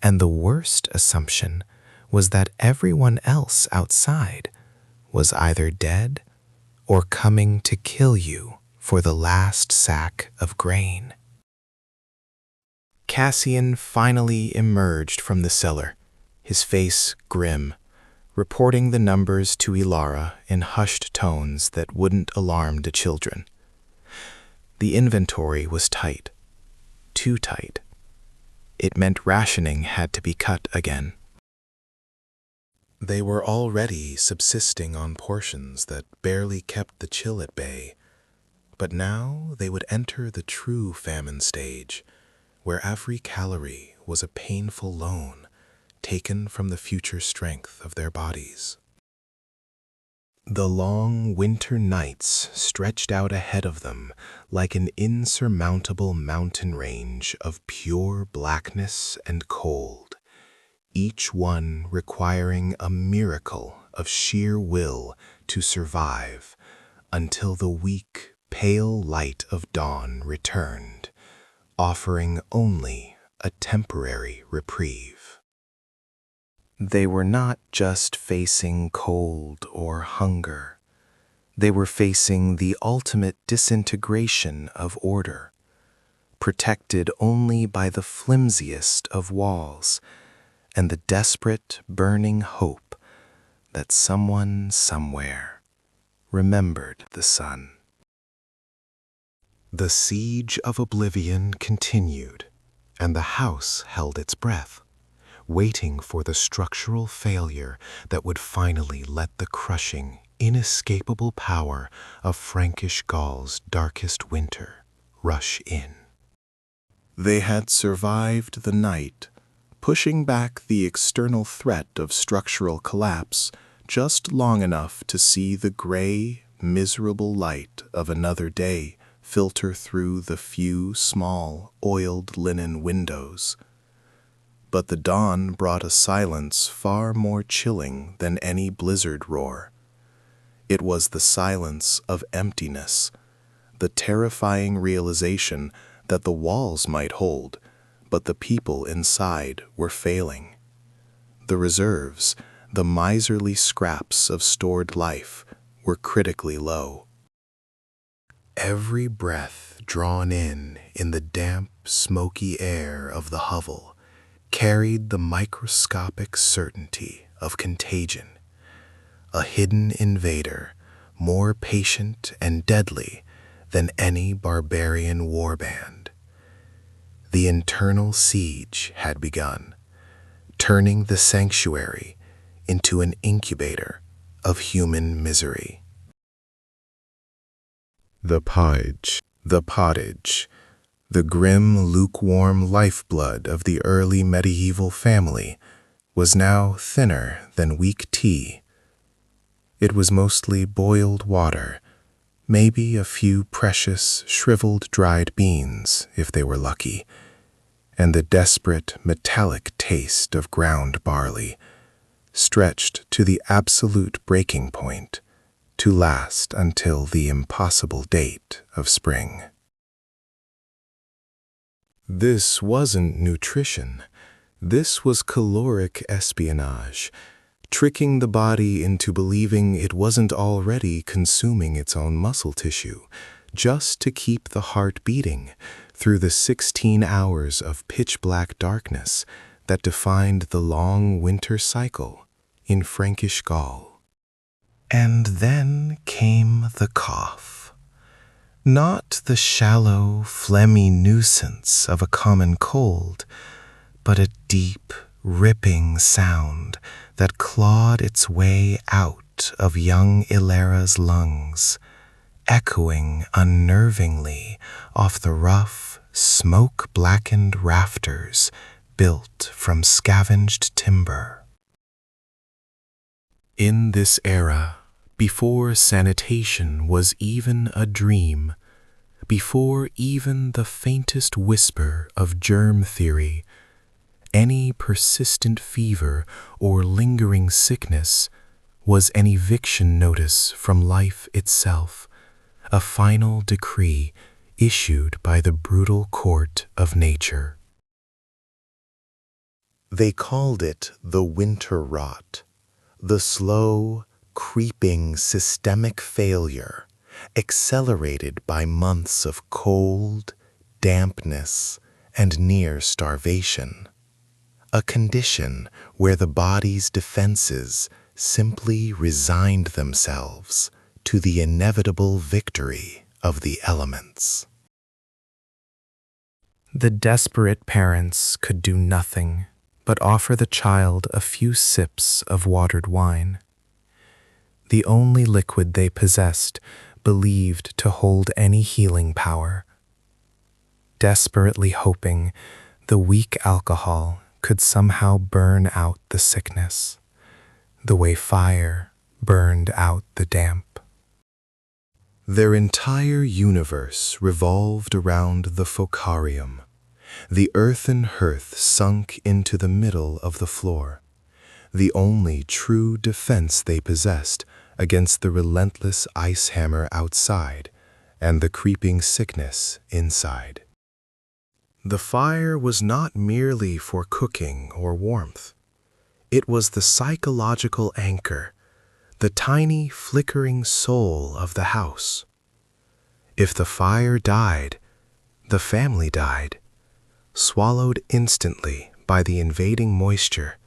and the worst assumption was that everyone else outside was either dead or coming to kill you for the last sack of grain. Cassian finally emerged from the cellar, his face grim, reporting the numbers to Ilara in hushed tones that wouldn't alarm the children. The inventory was tight, too tight. It meant rationing had to be cut again.
They were already subsisting on portions that barely kept the chill at bay, but now they would enter the true famine stage, where every calorie was a painful loan taken from the future strength of their bodies. The long winter nights stretched out ahead of them like an insurmountable mountain range of pure blackness and cold, each one requiring a miracle of sheer will to survive until the weak, pale light of dawn returned, offering only a temporary reprieve. They were not just facing cold or hunger. They were facing the ultimate disintegration of order, protected only by the flimsiest of walls and the desperate, burning hope that someone somewhere remembered the sun. The siege of oblivion continued, and the house held its breath, waiting for the structural failure that would finally let the crushing, inescapable power of Frankish Gaul's darkest winter rush in. They had survived the night, pushing back the external threat of structural collapse just long enough to see the gray, miserable light of another day filter through the few small, oiled linen windows. But the dawn brought a silence far more chilling than any blizzard roar. It was the silence of emptiness, the terrifying realization that the walls might hold, but the people inside were failing. The reserves, the miserly scraps of stored life, were critically low. Every breath drawn in the damp, smoky air of the hovel carried the microscopic certainty of contagion, a hidden invader more patient and deadly than any barbarian warband. The internal siege had begun, turning the sanctuary into an incubator of human misery. The pottage, the grim, lukewarm lifeblood of the early medieval family, was now thinner than weak tea. It was mostly boiled water, maybe a few precious, shriveled dried beans, if they were lucky, and the desperate, metallic taste of ground barley, stretched to the absolute breaking point, to last until the impossible date of spring. This wasn't nutrition. This was caloric espionage, tricking the body into believing it wasn't already consuming its own muscle tissue, just to keep the heart beating through the 16 hours of pitch-black darkness that defined the long winter cycle in Frankish Gaul. And then came the cough. Not the shallow, phlegmy nuisance of a common cold, but a deep, ripping sound that clawed its way out of young Ilara's lungs, echoing unnervingly off the rough, smoke-blackened rafters built from scavenged timber. In this era, before sanitation was even a dream, before even the faintest whisper of germ theory, any persistent fever or lingering sickness was an eviction notice from life itself, a final decree issued by the brutal court of nature. They called it the winter rot, the slow, creeping systemic failure, accelerated by months of cold, dampness, and near starvation. A condition where the body's defenses simply resigned themselves to the inevitable victory of the elements. The desperate parents could do nothing but offer the child a few sips of watered wine, the only liquid they possessed believed to hold any healing power, desperately hoping the weak alcohol could somehow burn out the sickness, the way fire burned out the damp. Their entire universe revolved around the focarium, the earthen hearth sunk into the middle of the floor, the only true defense they possessed against the relentless ice hammer outside and the creeping sickness inside. The fire was not merely for cooking or warmth. It was the psychological anchor, the tiny flickering soul of the house. If the fire died, the family died, swallowed instantly by the invading moisture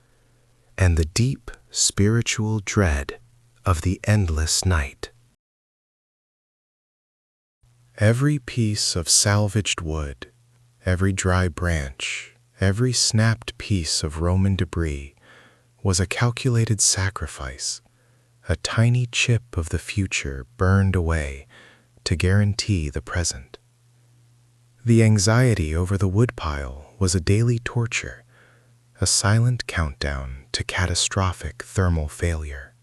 and the deep spiritual dread of the endless night. Every piece of salvaged wood, every dry branch, every snapped piece of Roman debris was a calculated sacrifice, a tiny chip of the future burned away to guarantee the present. The anxiety over the woodpile was a daily torture, a silent countdown to catastrophic thermal failure.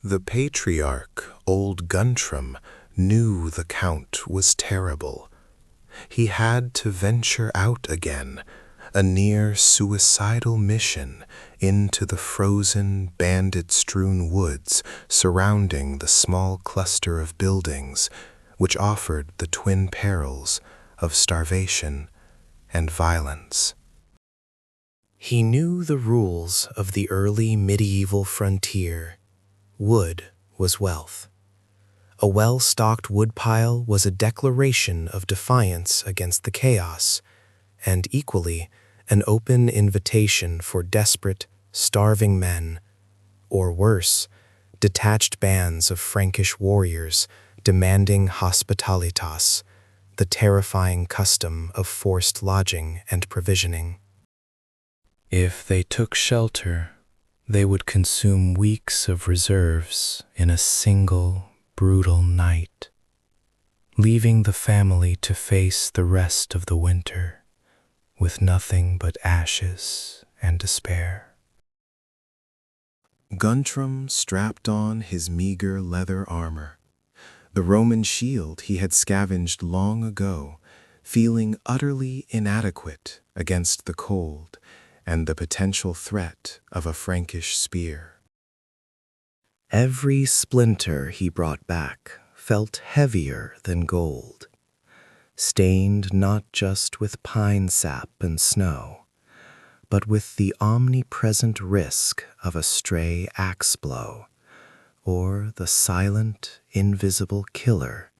The patriarch, old Guntram, knew the count was terrible. He had to venture out again, a near suicidal mission into the frozen, bandit-strewn woods surrounding the small cluster of buildings which offered the twin perils of starvation and violence. He knew the rules of the early medieval frontier. Wood was wealth. A well-stocked woodpile was a declaration of defiance against the chaos, and equally an open invitation for desperate, starving men, or worse, detached bands of Frankish warriors demanding hospitalitas, the terrifying custom of forced lodging and provisioning. If they took shelter, they would consume weeks of reserves in a single, brutal night, leaving the family to face the rest of the winter with nothing but ashes and despair. Guntram strapped on his meager leather armor, the Roman shield he had scavenged long ago, feeling utterly inadequate against the cold and the potential threat of a Frankish spear. Every splinter he brought back felt heavier than gold, stained not just with pine sap and snow, but with the omnipresent risk of a stray axe blow, or the silent, invisible killer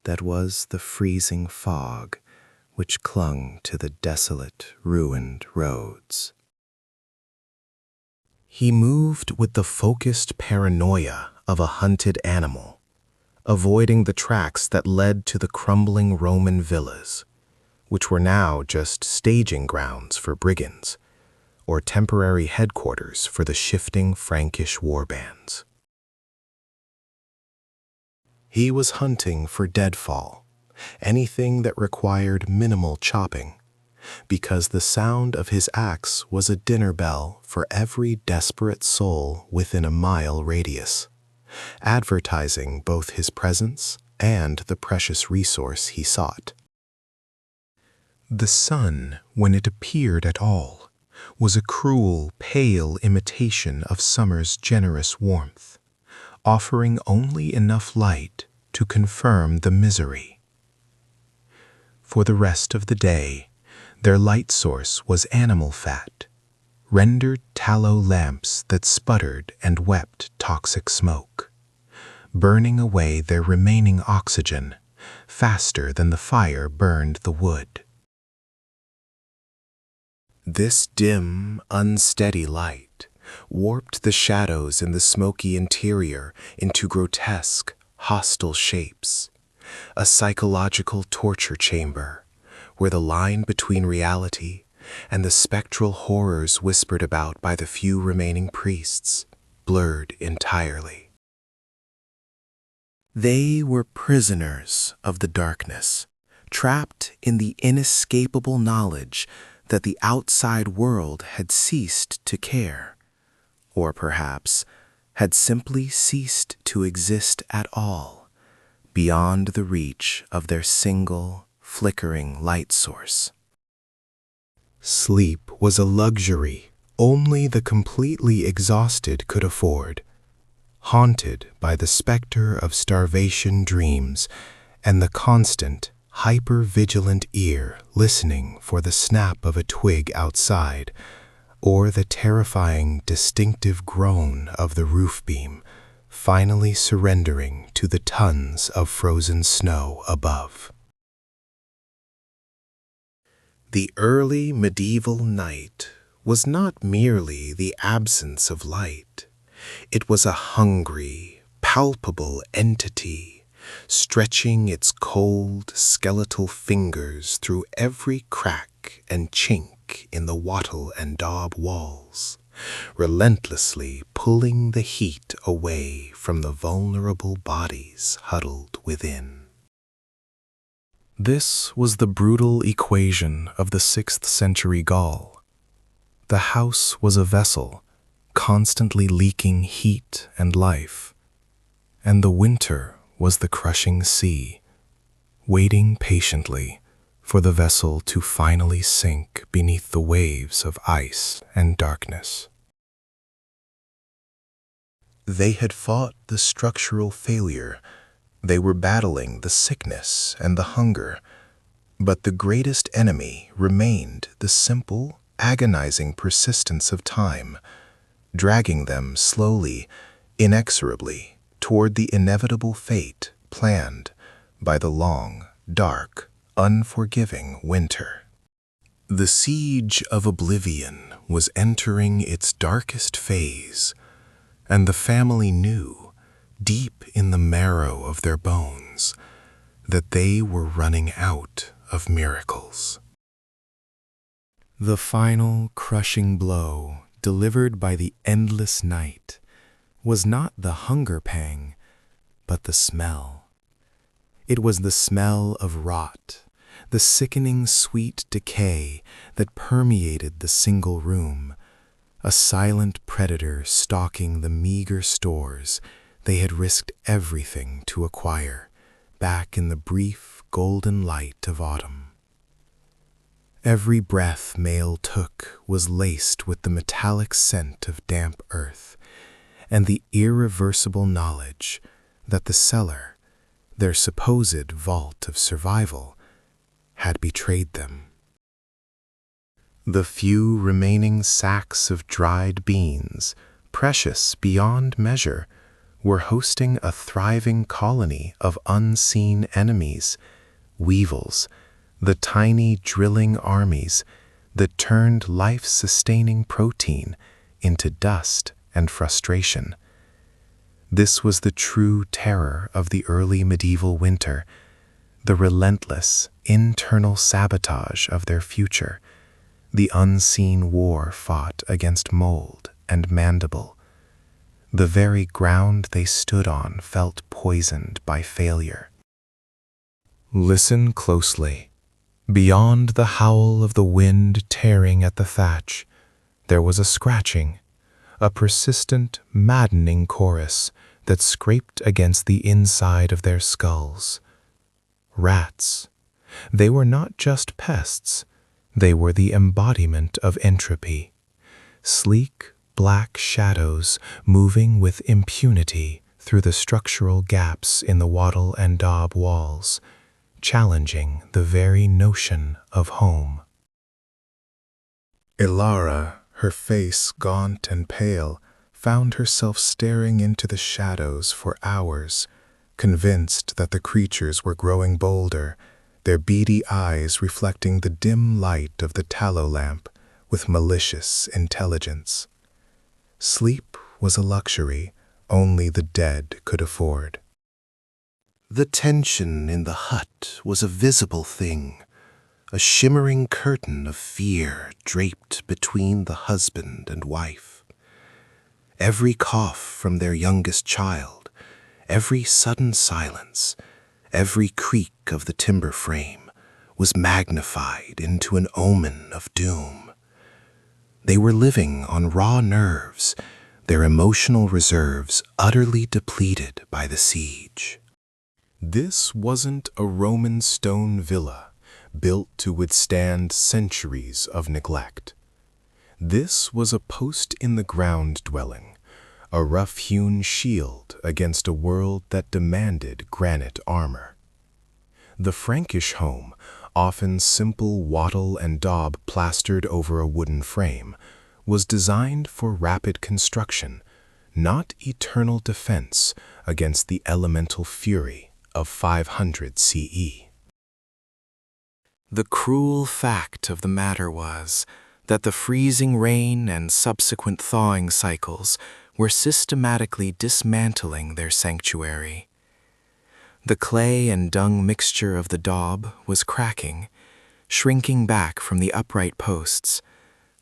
that was the freezing fog which clung to the desolate, ruined roads. He moved with the focused paranoia of a hunted animal, avoiding the tracks that led to the crumbling Roman villas, which were now just staging grounds for brigands, or temporary headquarters for the shifting Frankish warbands. He was hunting for deadfall, anything that required minimal chopping, because the sound of his axe was a dinner bell for every desperate soul within a mile radius, advertising both his presence and the precious resource he sought. The sun, when it appeared at all, was a cruel, pale imitation of summer's generous warmth, offering only enough light to confirm the misery. For the rest of the day, their light source was animal fat, rendered tallow lamps that sputtered and wept toxic smoke, burning away their remaining oxygen faster than the fire burned the wood. This dim, unsteady light warped the shadows in the smoky interior into grotesque, hostile shapes, a psychological torture chamber where the line between reality and the spectral horrors whispered about by the few remaining priests blurred entirely. They were prisoners of the darkness, trapped in the inescapable knowledge that the outside world had ceased to care, or perhaps had simply ceased to exist at all, beyond the reach of their single, flickering light source. Sleep was a luxury only the completely exhausted could afford, haunted by the specter of starvation dreams and the constant, hyper-vigilant ear listening for the snap of a twig outside, or the terrifying, distinctive groan of the roof beam, finally surrendering to the tons of frozen snow above. The early medieval night was not merely the absence of light. It was a hungry, palpable entity, stretching its cold, skeletal fingers through every crack and chink in the wattle and daub walls, relentlessly pulling the heat away from the vulnerable bodies huddled within. This was the brutal equation of the 6th century Gaul. The house was a vessel, constantly leaking heat and life, and the winter was the crushing sea, waiting patiently for the vessel to finally sink beneath the waves of ice and darkness. They had fought the structural failure. They were battling the sickness and the hunger, but the greatest enemy remained the simple, agonizing persistence of time, dragging them slowly, inexorably, toward the inevitable fate planned by the long, dark, unforgiving winter. The siege of oblivion was entering its darkest phase, and the family knew, deep in the marrow of their bones, that they were running out of miracles. The final crushing blow, delivered by the endless night, was not the hunger pang, but the smell. It was the smell of rot, the sickening sweet decay that permeated the single room, a silent predator stalking the meager stores they had risked everything to acquire back in the brief golden light of autumn. Every breath Mael took was laced with the metallic scent of damp earth and the irreversible knowledge that the cellar, their supposed vault of survival, had betrayed them. The few remaining sacks of dried beans, precious beyond measure, were hosting a thriving colony of unseen enemies, weevils, the tiny drilling armies that turned life-sustaining protein into dust and frustration. This was the true terror of the early medieval winter, the relentless internal sabotage of their future, the unseen war fought against mold and mandible. The very ground they stood on felt poisoned by failure. Listen closely. Beyond the howl of the wind tearing at the thatch, there was a scratching, a persistent, maddening chorus that scraped against the inside of their skulls. Rats. They were not just pests. They were the embodiment of entropy. Sleek, black shadows moving with impunity through the structural gaps in the wattle and daub walls, challenging the very notion of home. Ilara, her face gaunt and pale, found herself staring into the shadows for hours, convinced that the creatures were growing bolder, their beady eyes reflecting the dim light of the tallow lamp with malicious intelligence. Sleep was a luxury only the dead could afford. The tension in the hut was a visible thing, a shimmering curtain of fear draped between the husband and wife. Every cough from their youngest child, every sudden silence, every creak of the timber frame was magnified into an omen of doom. They were living on raw nerves, their emotional reserves utterly depleted by the siege. This wasn't a Roman stone villa built to withstand centuries of neglect. This was a post-in-the-ground dwelling, a rough-hewn shield against a world that demanded granite armor. The Frankish home, often simple wattle and daub plastered over a wooden frame, was designed for rapid construction, not eternal defense against the elemental fury of 500 CE. The cruel fact of the matter was that the freezing rain and subsequent thawing cycles were systematically dismantling their sanctuary. The clay and dung mixture of the daub was cracking, shrinking back from the upright posts,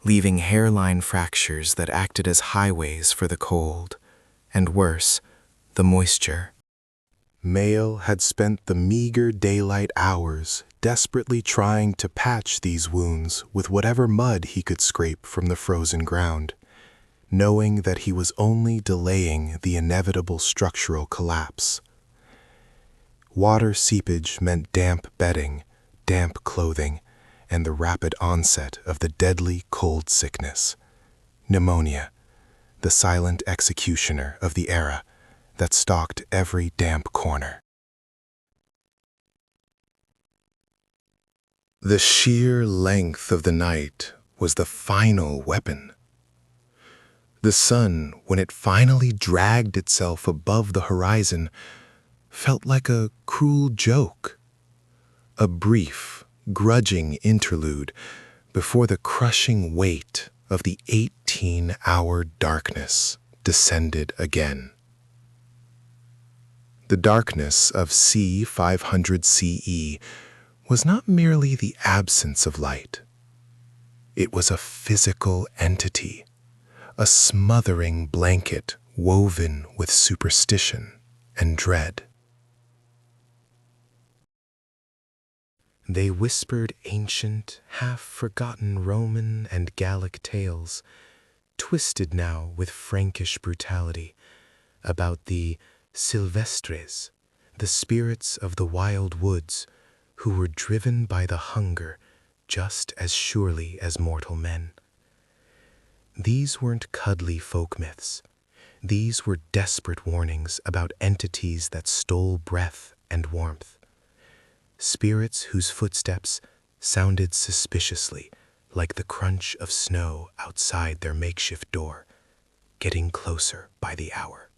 leaving hairline fractures that acted as highways for the cold, and worse, the moisture.
Male had spent the meager daylight hours desperately trying to patch these wounds with whatever mud he could scrape from the frozen ground, knowing that he was only delaying the inevitable structural collapse. Water seepage meant damp bedding, damp clothing, and the rapid onset of the deadly cold sickness, pneumonia, the silent executioner of the era that stalked every damp corner. The sheer length of the night was the final weapon. The sun, when it finally dragged itself above the horizon, felt like a cruel joke, a brief, grudging interlude before the crushing weight of the 18-hour darkness descended again. The darkness of c. 500 CE was not merely the absence of light. It was a physical entity, a smothering blanket woven with superstition and dread. They whispered ancient, half-forgotten Roman and Gallic tales, twisted now with Frankish brutality, about the Silvestres, the spirits of the wild woods, who were driven by the hunger just as surely as mortal men. These weren't cuddly folk myths. These were desperate warnings about entities that stole breath and warmth. Spirits whose footsteps sounded suspiciously like the crunch of snow outside their makeshift door, getting closer by the hour.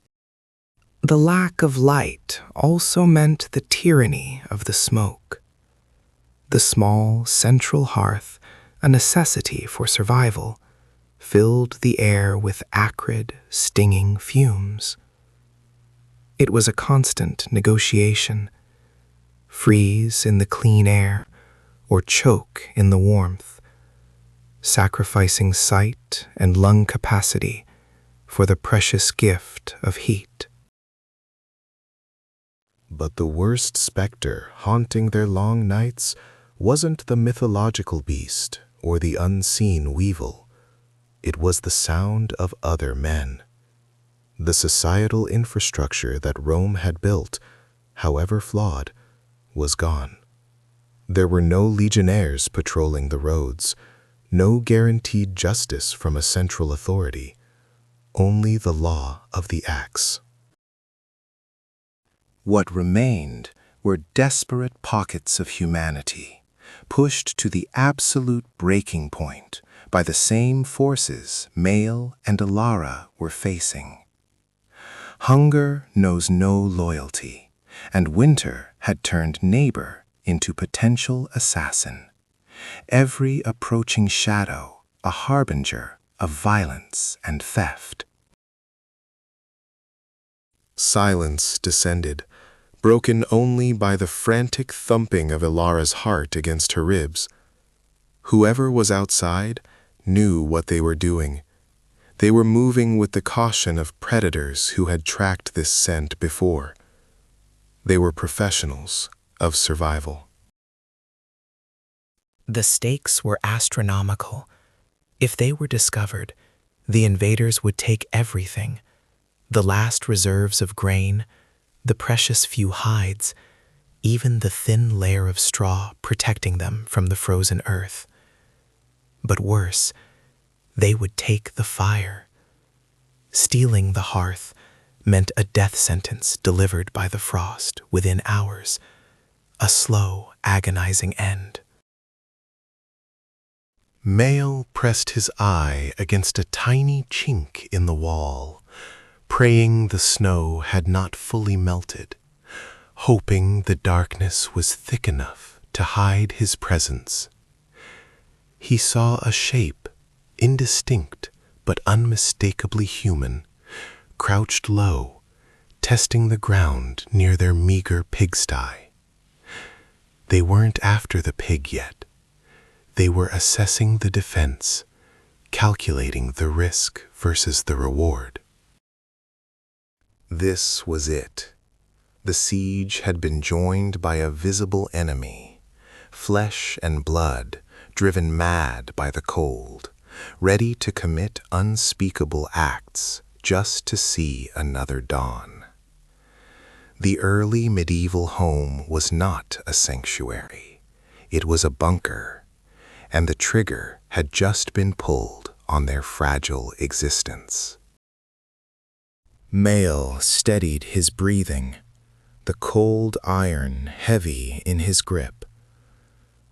The lack of light also meant the tyranny of the smoke. The small, central hearth, a necessity for survival, filled the air with acrid, stinging fumes. It was a constant negotiation. Freeze in the clean air, or choke in the warmth, sacrificing sight and lung capacity for the precious gift of heat. But the worst specter haunting their long nights wasn't the mythological beast or the unseen weevil. It was the sound of other men. The societal infrastructure that Rome had built, however flawed, was gone. There were no legionnaires patrolling the roads, no guaranteed justice from a central authority, only the law of the axe. What remained were desperate pockets of humanity, pushed to the absolute breaking point by the same forces Mael and Alara were facing. Hunger knows no loyalty, and winter had turned neighbor into potential assassin. Every approaching shadow a harbinger of violence and theft. Silence descended, broken only by the frantic thumping of Ilara's heart against her ribs. Whoever was outside knew what they were doing. They were moving with the caution of predators who had tracked this scent before. They were professionals of survival.
The stakes were astronomical. If they were discovered, the invaders would take everything: the last reserves of grain, the precious few hides, even the thin layer of straw protecting them from the frozen earth. But worse, they would take the fire. Stealing the hearth meant a death sentence delivered by the frost within hours, a slow, agonizing end.
Mael pressed his eye against a tiny chink in the wall, praying the snow had not fully melted, hoping the darkness was thick enough to hide his presence. He saw a shape, indistinct but unmistakably human, crouched low, testing the ground near their meager pigsty. They weren't after the pig yet. They were assessing the defense, calculating the risk versus the reward. This was it. The siege had been joined by a visible enemy, flesh and blood, driven mad by the cold, ready to commit unspeakable acts just to see another dawn. The early medieval home was not a sanctuary. It was a bunker, and the trigger had just been pulled on their fragile existence. Mael steadied his breathing, the cold iron heavy in his grip,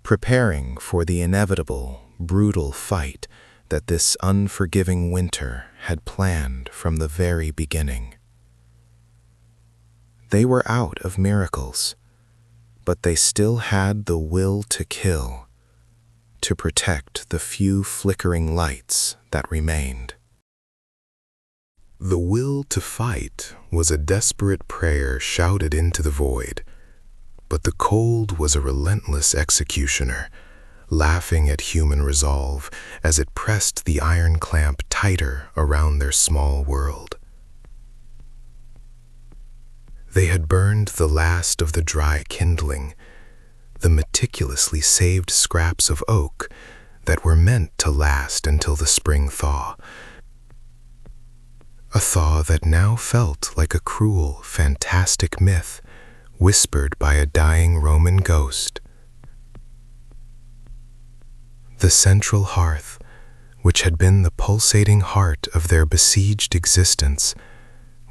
preparing for the inevitable, brutal fight that this unforgiving winter had planned from the very beginning. They were out of miracles, but they still had the will to kill, to protect the few flickering lights that remained. The will to fight was a desperate prayer shouted into the void, but the cold was a relentless executioner, laughing at human resolve as it pressed the iron clamp tighter around their small world. They had burned the last of the dry kindling, the meticulously saved scraps of oak that were meant to last until the spring thaw, a thaw that now felt like a cruel, fantastic myth whispered by a dying Roman ghost. The central hearth, which had been the pulsating heart of their besieged existence,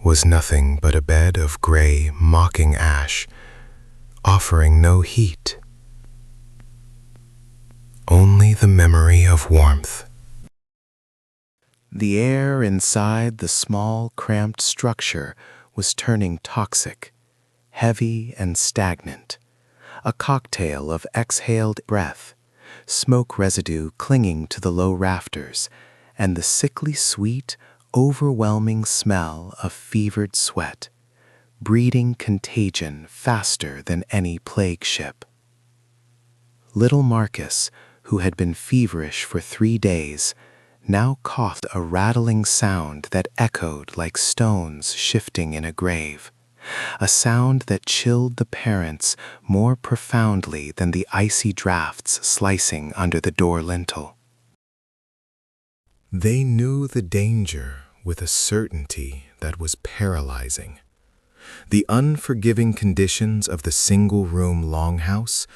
was nothing but a bed of gray, mocking ash, offering no heat, only the memory of warmth. The air inside the small, cramped structure was turning toxic, heavy and stagnant, a cocktail of exhaled breath, smoke residue clinging to the low rafters, and the sickly sweet, overwhelming smell of fevered sweat, breeding contagion faster than any plague ship. Little Marcus, who had been feverish for 3 days, now coughed a rattling sound that echoed like stones shifting in a grave, a sound that chilled the parents more profoundly than the icy drafts slicing under the door lintel. They knew the danger with a certainty that was paralyzing. The unforgiving conditions of the single-room longhouse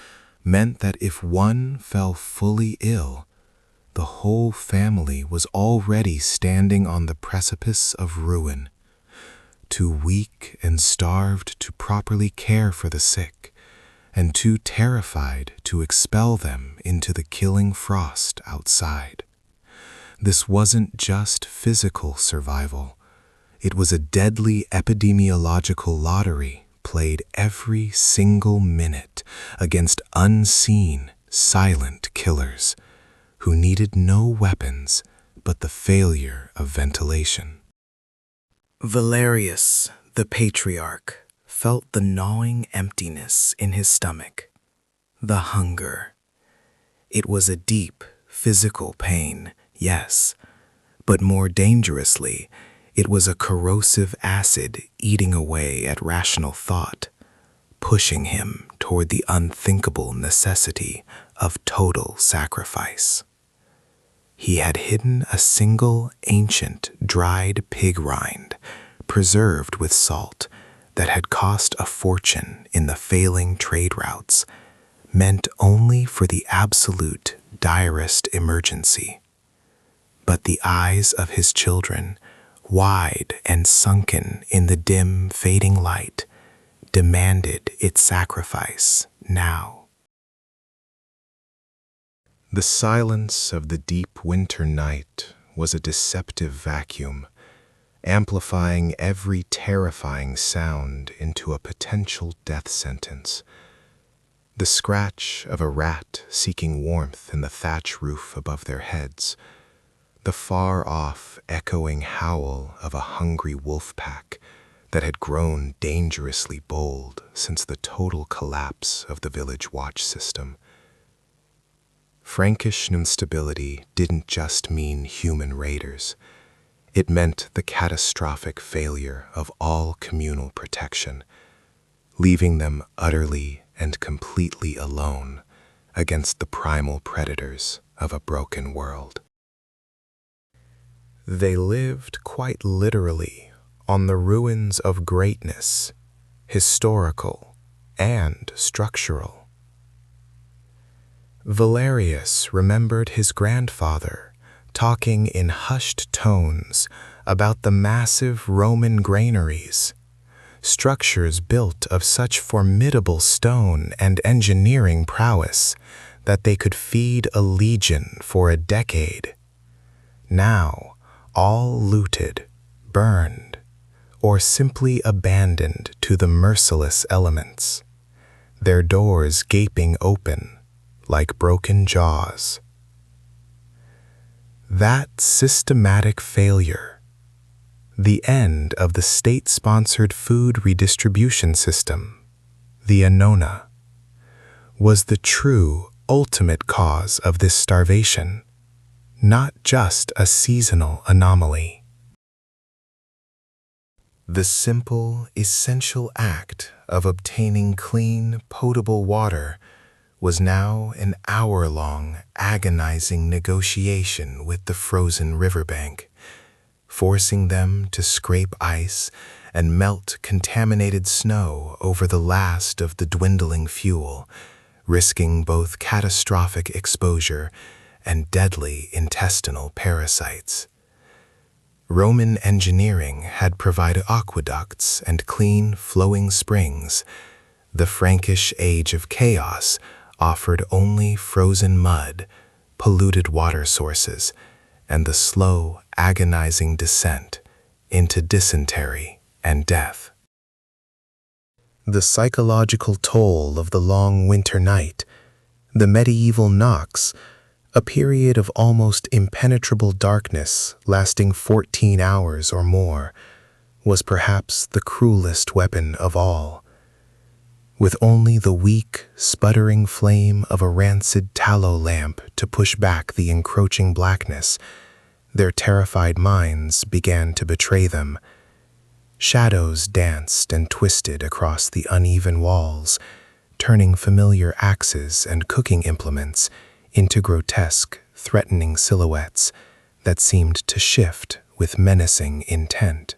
meant that if one fell fully ill, the whole family was already standing on the precipice of ruin, too weak and starved to properly care for the sick, and too terrified to expel them into the killing frost outside. This wasn't just physical survival. It was a deadly epidemiological lottery played every single minute against unseen, silent killers who needed no weapons but the failure of ventilation. Valerius, the patriarch, felt the gnawing emptiness in his stomach, the hunger. It was a deep, physical pain, yes, but more dangerously, it was a corrosive acid eating away at rational thought, pushing him toward the unthinkable necessity of total sacrifice. He had hidden a single ancient dried pig rind, preserved with salt, that had cost a fortune in the failing trade routes, meant only for the absolute direst emergency. But the eyes of his children, wide and sunken in the dim, fading light, demanded its sacrifice now. The silence of the deep winter night was a deceptive vacuum, amplifying every terrifying sound into a potential death sentence. The scratch of a rat seeking warmth in the thatch roof above their heads, the far-off echoing howl of a hungry wolf pack that had grown dangerously bold since the total collapse of the village watch system. Frankish instability didn't just mean human raiders. It meant the catastrophic failure of all communal protection, leaving them utterly and completely alone against the primal predators of a broken world. They lived quite literally on the ruins of greatness, historical and structural. Valerius remembered his grandfather talking in hushed tones about the massive Roman granaries, structures built of such formidable stone and engineering prowess that they could feed a legion for a decade. Now, all looted, burned, or simply abandoned to the merciless elements, their doors gaping open like broken jaws. That systematic failure, the end of the state-sponsored food redistribution system, the Annona, was the true, ultimate cause of this starvation, not just a seasonal anomaly. The simple, essential act of obtaining clean, potable water was now an hour-long, agonizing negotiation with the frozen riverbank, forcing them to scrape ice and melt contaminated snow over the last of the dwindling fuel, risking both catastrophic exposure and deadly intestinal parasites. Roman engineering had provided aqueducts and clean, flowing springs. The Frankish age of chaos offered only frozen mud, polluted water sources, and the slow, agonizing descent into dysentery and death. The psychological toll of the long winter night, the medieval Nox, a period of almost impenetrable darkness lasting 14 hours or more, was perhaps the cruelest weapon of all. With only the weak, sputtering flame of a rancid tallow lamp to push back the encroaching blackness, their terrified minds began to betray them. Shadows danced and twisted across the uneven walls, turning familiar axes and cooking implements into grotesque, threatening silhouettes that seemed to shift with menacing intent.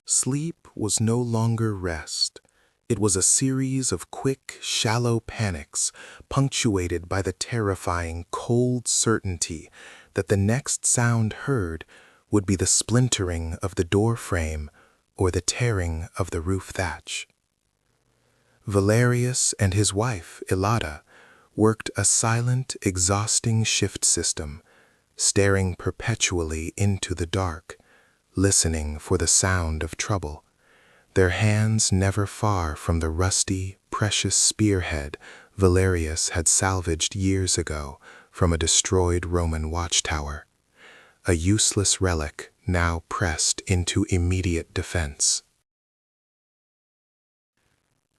Sleep was no longer rest. It was a series of quick, shallow panics, punctuated by the terrifying, cold certainty that the next sound heard would be the splintering of the door frame or the tearing of the roof thatch. Valerius and his wife, Illata, worked a silent, exhausting shift system, staring perpetually into the dark, listening for the sound of trouble, their hands never far from the rusty, precious spearhead Valerius had salvaged years ago from a destroyed Roman watchtower, a useless relic now pressed into immediate defense.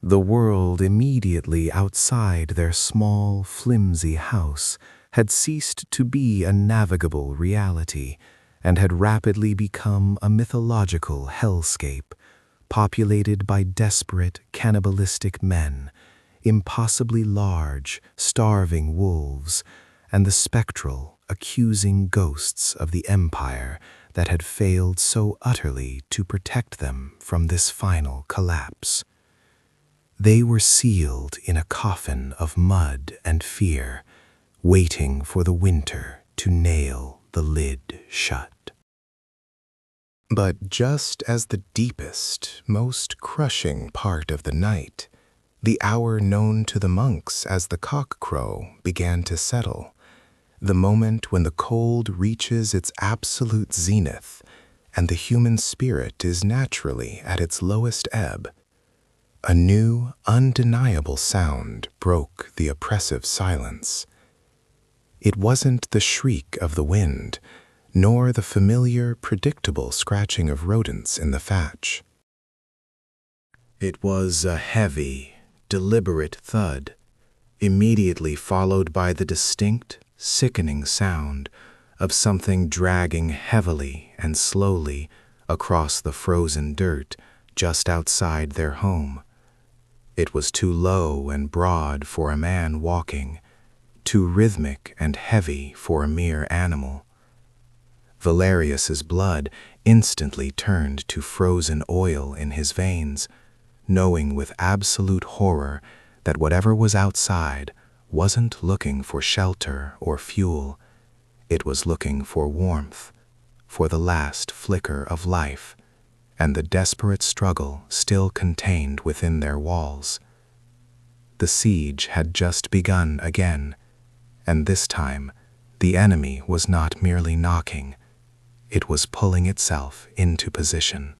The world immediately outside their small, flimsy house had ceased to be a navigable reality and had rapidly become a mythological hellscape, populated by desperate, cannibalistic men, impossibly large, starving wolves, and the spectral, accusing ghosts of the empire that had failed so utterly to protect them from this final collapse. They were sealed in a coffin of mud and fear, waiting for the winter to nail the lid shut. But just as the deepest, most crushing part of the night, the hour known to the monks as the cock-crow began to settle, the moment when the cold reaches its absolute zenith and the human spirit is naturally at its lowest ebb, a new, undeniable sound broke the oppressive silence. It wasn't the shriek of the wind, nor the familiar, predictable scratching of rodents in the thatch. It was a heavy, deliberate thud, immediately followed by the distinct, sickening sound of something dragging heavily and slowly across the frozen dirt just outside their home. It was too low and broad for a man walking, too rhythmic and heavy for a mere animal. Valerius's blood instantly turned to frozen oil in his veins, knowing with absolute horror that whatever was outside wasn't looking for shelter or fuel. It was looking for warmth, for the last flicker of life, and the desperate struggle still contained within their walls. The siege had just begun again, and this time the enemy was not merely knocking, it was pulling itself into position.